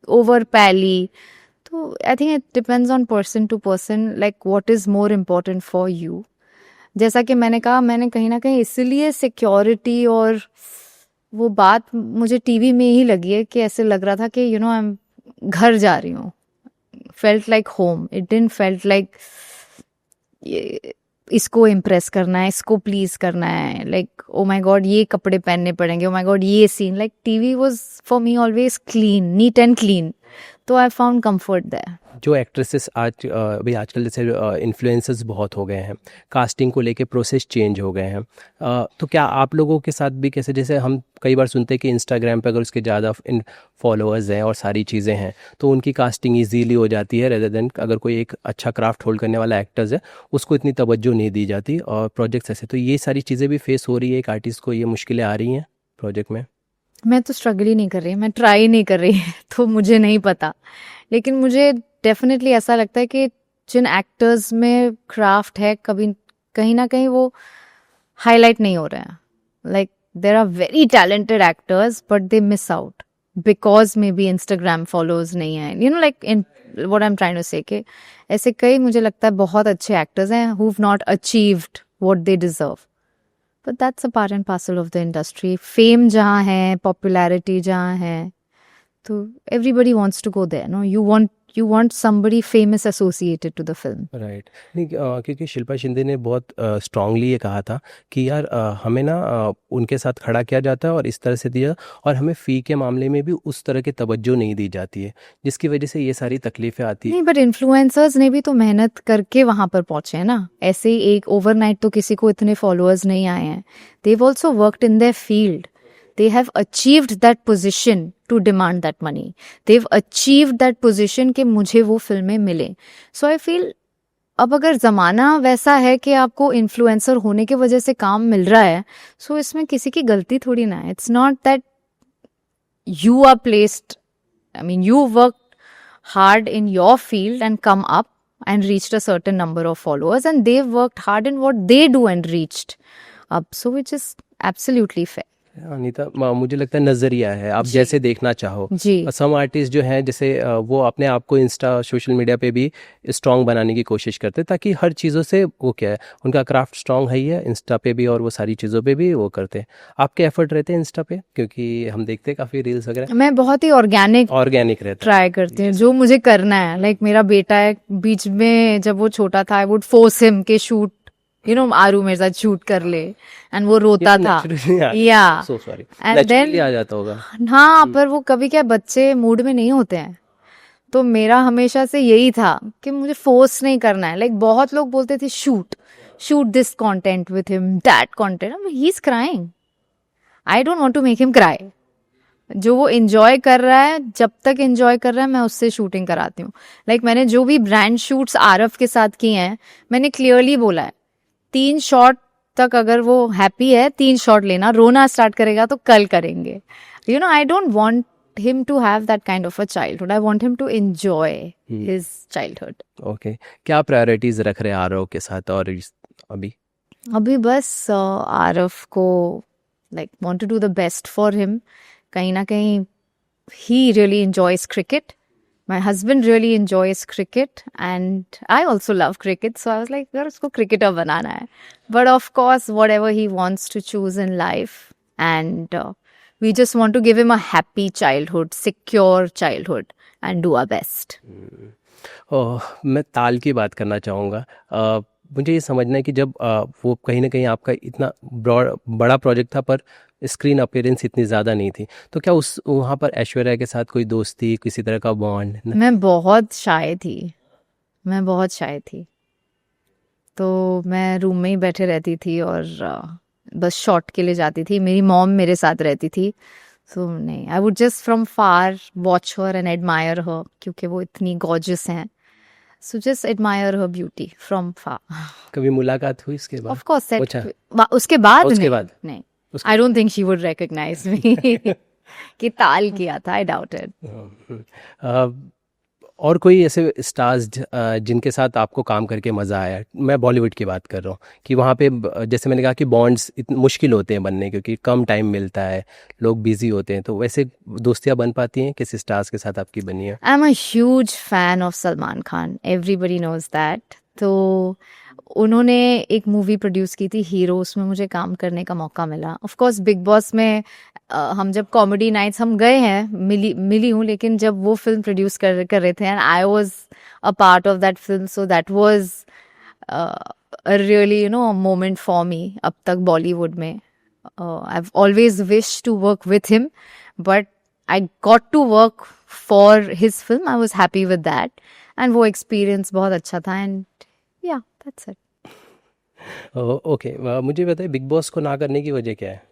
over pally. तो I think it depends on person to person, like what is more important for you. जैसा कि मैंने कहा, मैंने कहीं ना कहीं इसलिए सिक्योरिटी और वो बात मुझे टीवी में ही लगी है कि ऐसे लग रहा था कि यू नो आई एम घर जा रही हूँ, felt like home, it didn't felt like इसको इम्प्रेस करना है, इसको प्लीज करना है, लाइक ओ माय गॉड ये कपड़े पहनने पड़ेंगे, ओ माय गॉड ये scene, like TV was for me always clean, neat and clean, तो आई फाउंड कंफर्ट देयर। जो एक्ट्रेसेस आज अभी आजकल जैसे इन्फ्लुएंसर्स बहुत हो गए हैं, कास्टिंग को लेके प्रोसेस चेंज हो गए हैं, तो क्या आप लोगों के साथ भी कैसे, जैसे हम कई बार सुनते हैं कि इंस्टाग्राम पे अगर उसके ज़्यादा फॉलोअर्स हैं और सारी चीज़ें हैं तो उनकी कास्टिंग इजीली हो जाती है, रेदर देन अगर कोई एक अच्छा क्राफ्ट होल्ड करने वाला एक्टर्स है उसको इतनी तवज्जो नहीं दी जाती और प्रोजेक्ट्स ऐसे, तो ये सारी चीज़ें भी फेस हो रही है एक आर्टिस्ट को, ये मुश्किलें आ रही हैं प्रोजेक्ट में? मैं तो स्ट्रगल ही नहीं कर रही, मैं ट्राई नहीं कर रही तो मुझे नहीं पता, लेकिन मुझे डेफिनेटली ऐसा लगता है कि जिन एक्टर्स में क्राफ्ट है कभी कहीं ना कहीं वो हाईलाइट नहीं हो रहे हैं। Like there are very talented actors but they miss out because maybe Instagram followers नहीं है, you know, like in what I am trying to say कि ऐसे कई मुझे लगता है बहुत अच्छे एक्टर्स हैं who have not achieved what they deserve, but that's a part and parcel of the industry. Fame जहाँ है, पॉपुलैरिटी जहाँ है, तो everybody wants to go there, no, you want somebody famous associated to the film. Right. नहीं, क्योंकि शिल्पा शिंदे ने बहुत strongly ये कहा था कि यार हमें ना उनके साथ खड़ा किया जाता है और इस तरह से दिया, और हमें फ़ी के मामले में भी उस तरह की तवज्जो नहीं दी जाती है, जिसकी वजह से ये सारी तकलीफ़ें आती है। नहीं, बट इन्फ्लुएंसर्स ने भी तो मेहनत करके वहां पर पहुंचे हैं ना, ऐसे ही एक ओवरनाइट तो किसी को इतने फॉलोअर्स नहीं आए हैं। They've also worked in their field. They have achieved that position to demand that money. They've achieved that position कि मुझे वो फिल्में मिले. So I feel अब अगर ज़माना वैसा है कि आपको इन्फ्लुएंसर होने की वजह से काम मिल रहा है, so इसमें किसी की गलती थोड़ी ना है. It's not that you are placed, I mean you worked hard in your field and come up and reached a certain number of followers, and they've worked hard in what they do and reached up, so which is absolutely fair. Anita, मुझे लगता है नज़रिया है, आप जैसे देखना चाहो जी। सम artist जो हैं जैसे वो अपने आप को इंस्टा सोशल मीडिया पे भी स्ट्रांग बनाने की कोशिश करते हैं ताकि हर चीज़ों से वो क्या है उनका क्राफ्ट स्ट्रांग है ही है इंस्टा पे भी, और वो सारी चीज़ों पे भी वो करते हैं। आपके एफर्ट रहते हैं इंस्टा पे? क्योंकि हम देखते हैं काफ़ी रील्स वगैरह। मैं बहुत ही ऑर्गेनिक रहता है, ट्राई करती हूँ जो मुझे करना है। लाइक मेरा बेटा है, बीच में जब वो छोटा था आई वुड फोर्स हिम के शूट, यू नो, आरू मेरे साथ शूट कर ले, एंड वो रोता था, या सो सॉरी, एंड देन आ जाता होगा। हाँ, पर वो कभी क्या बच्चे मूड में नहीं होते हैं, तो मेरा हमेशा से यही था कि मुझे फोर्स नहीं करना है। लाइक बहुत लोग बोलते थे shoot this content with him, that content, he is crying, I don't want to make him cry. जो वो एंजॉय कर रहा है, जब तक एंजॉय कर रहा है मैं उससे शूटिंग कराती हूँ। लाइक मैंने जो भी ब्रांड शूट्स आरव के साथ किए हैं, मैंने क्लियरली बोला है 3 शॉट तक अगर वो हैप्पी है 3 शॉट लेना, रोना स्टार्ट करेगा तो कल करेंगे। You know, I don't want him to have that kind of a childhood. I want him to enjoy his childhood. Okay. क्या प्रायोरिटीज रख रहे हैं आरव के साथ? और अभी बस आरव को like want to do the best for him. कहीं ना कहीं he really enjoys cricket. My husband really enjoys cricket and I also love cricket, so I was like यार उसको cricketer बनाना है. But of course whatever he wants to choose in life, and we just want to give him a happy childhood, secure childhood, and do our best. मैं ताल की बात करना चाहूँगा. मुझे ये समझना है कि जब वो कहीं ना कहीं आपका इतना बड़ा प्रोजेक्ट था पर स्क्रीन अपीयरेंस इतनी ज़्यादा नहीं थी, तो क्या उस वहाँ पर ऐश्वर्या के साथ कोई दोस्ती, किसी तरह का बॉन्ड? मैं बहुत शाय थी. तो मैं रूम में ही बैठे रहती थी और बस शॉट के लिए जाती थी. मेरी मॉम मेरे साथ रहती थी. सो नहीं, I would just from far watch her and admire her, क्योंकि वो इतनी गॉर्जियस हैं. So just admire her beauty from far. कभी मुलाकात हुई इसके बाद? Of course set. अच्छा. उसके बाद नहीं. I don't think she would recognise me कि ताल किया था. I doubted. और कोई ऐसे स्टार्स जिनके साथ आपको काम करके मज़ा आया? मैं बॉलीवुड की बात कर रहा हूँ कि वहाँ पे जैसे मैंने कहा कि बॉन्ड्स इतने मुश्किल होते हैं बनने, क्योंकि कम टाइम मिलता है, लोग बिजी होते हैं. तो वैसे दोस्तियाँ बन पाती हैं? किस स्टार्स के साथ आपकी बनी है? I am a huge fan of Salman Khan. Everybody knows that. तो उन्होंने एक मूवी प्रोड्यूस की थी हीरो, उसमें मुझे काम करने का मौका मिला. ऑफ कोर्स बिग बॉस में हम जब कॉमेडी नाइट्स हम गए हैं, मिली हूँ, लेकिन जब वो फिल्म प्रोड्यूस कर रहे थे and I was a part of that film, so that was a really moment for me. अब तक बॉलीवुड में I have always wish to work with him, but I got to work for his film. I was happy with that and वो experience बहुत अच्छा था. And या that's it. Okay. मुझे बताइए, बिग बॉस को ना करने की वजह क्या है?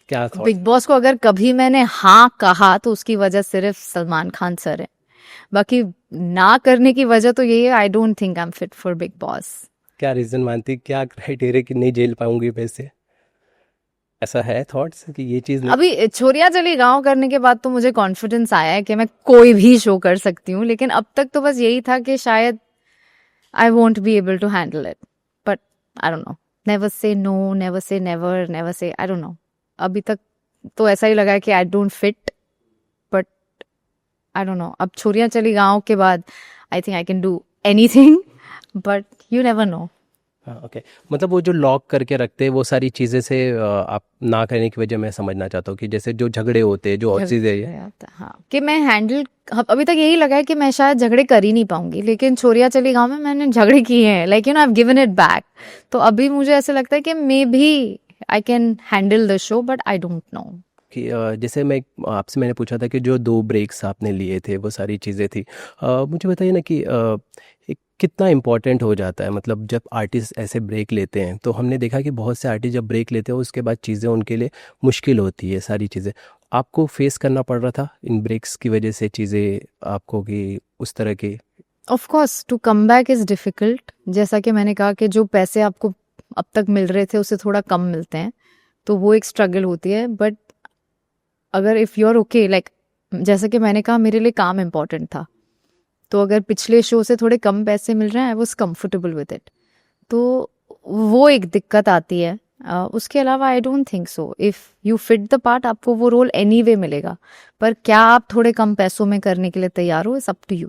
क्या thought? बिग बॉस को अगर कभी मैंने हाँ कहा तो उसकी वजह सिर्फ सलमान खान सर है. बाकी ना करने की वजह तो यही है, आई don't think I am fit for big boss. क्या रीज़न मानती, क्या क्राइटेरिया कि नहीं झेल पाऊंगी वैसे? ऐसा है थॉट्स कि ये चीज़ नहीं? अभी छोरिया चली गाँव करने के बाद तो मुझे कॉन्फिडेंस आया है कि मैं कोई भी शो कर सकती हूँ, लेकिन अब तक तो बस यही था कि शायद I won't be able to handle it. But I don't know. Never say no, never say never, never say I don't no. अभी तक तो ऐसा ही लगा है कि I don't fit, but I don't no. अब छोरियां चली गाँव के बाद I think I can do anything, but you never know. Okay. मतलब वो जो लॉक करके रखते हैं वो सारी चीज़ें से आप ना करने की वजह मैं समझना चाहता हूँ कि जैसे जो झगड़े होते हैं, जो और चीज़ें हाँ, कि मैं हैंडल, अभी तक यही लगा है कि मैं शायद झगड़े कर ही नहीं पाऊंगी, लेकिन छोरिया चली गाँव में मैंने झगड़े किए हैं. Like I have given it back. तो अभी मुझे ऐसे लगता है कि may be I can handle the show, but I don't know. कि जैसे मैंने पूछा था कि जो 2 ब्रेक्स आपने लिए थे वो सारी चीज़ें थी. मुझे बताइए ना कि कितना इम्पोर्टेंट हो जाता है, मतलब जब आर्टिस्ट ऐसे ब्रेक लेते हैं, तो हमने देखा कि बहुत से आर्टिस्ट जब ब्रेक लेते हैं उसके बाद चीज़ें उनके लिए मुश्किल होती है. सारी चीज़ें आपको फेस करना पड़ रहा था इन ब्रेक्स की वजह से, चीज़ें आपको कि उस तरह की? Of course, to come back is difficult. जैसा कि मैंने कहा कि जो पैसे आपको अब तक मिल रहे थे उससे थोड़ा कम मिलते हैं, तो वो एक स्ट्रगल होती है. बट अगर if you are okay, like जैसा कि मैंने कहा मेरे लिए काम इम्पॉर्टेंट था, तो अगर पिछले शो से थोड़े कम पैसे मिल रहे हैं, I was comfortable with it. तो वो एक दिक्कत आती है. उसके अलावा आई don't think so. If you fit the part, आपको वो रोल एनी वे मिलेगा, पर क्या आप थोड़े कम पैसों में करने के लिए तैयार हो, it's up to you.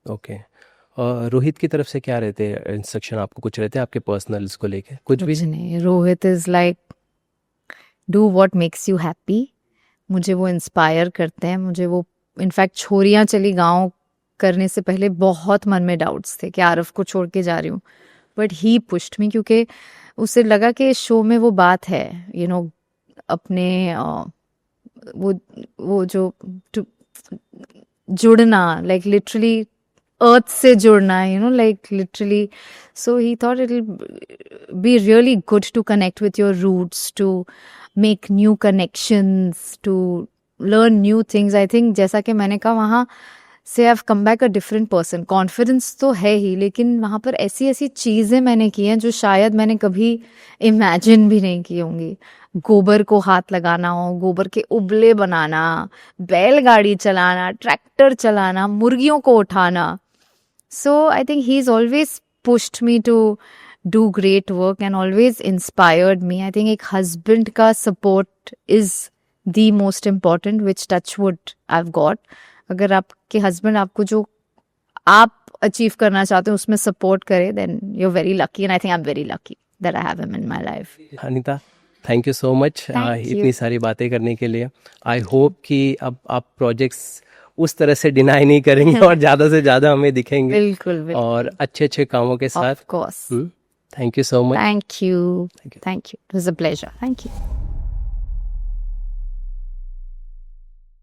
Okay. Rohit की तरफ से क्या रहते हैं इंस्ट्रक्शन? आपको कुछ रहते हैं आपके पर्सनल्स को लेके? कुछ भी नहीं. Rohit is like do what makes you happy. मुझे वो इंस्पायर करते हैं. मुझे वो इनफैक्ट छोरियां चली गाँव करने से पहले बहुत मन में डाउट्स थे कि आरव को छोड़ के जा रही हूँ, बट ही पुश्ड मी, क्योंकि उसे लगा कि इस शो में वो बात है, यू नो, अपने वो जो जुड़ना, लाइक लिटरली अर्थ से जुड़ना, you know, like literally. So he thought it will be really good to connect with your roots, to make new connections, to learn new things. I think जैसा कि मैंने कहा, वहाँ से I have come back a different person. Confidence तो है ही, लेकिन वहाँ पर ऐसी ऐसी चीज़ें मैंने की हैं जो शायद मैंने कभी इमेजिन भी नहीं की होंगी. गोबर को हाथ लगाना हो, गोबर के उबले बनाना, बैलगाड़ी चलाना, ट्रैक्टर चलाना, मुर्गियों को उठाना. So I think he is always pushed me to do great work and always inspired me. I think एक हस्बैंड का support is the most important, which touch wood I have got. अगर आपके husband आपको जो आप achieve करना चाहते हो उसमें सपोर्ट करे, then you are very lucky and I think I am very lucky that I have him in my life. Anita, thank you so much Thank you. इतनी सारी बातें करने के लिए। आई होप कि अब आप प्रोजेक्ट्स उस तरह से डिनाई नहीं करेंगे और ज़्यादा से ज़्यादा हमें दिखेंगे बिल्कुल बिल्कुल, और अच्छे अच्छे कामों के साथ। Of course. Thank you so much. Thank you, Thank you. Thank you, it was a pleasure, thank you.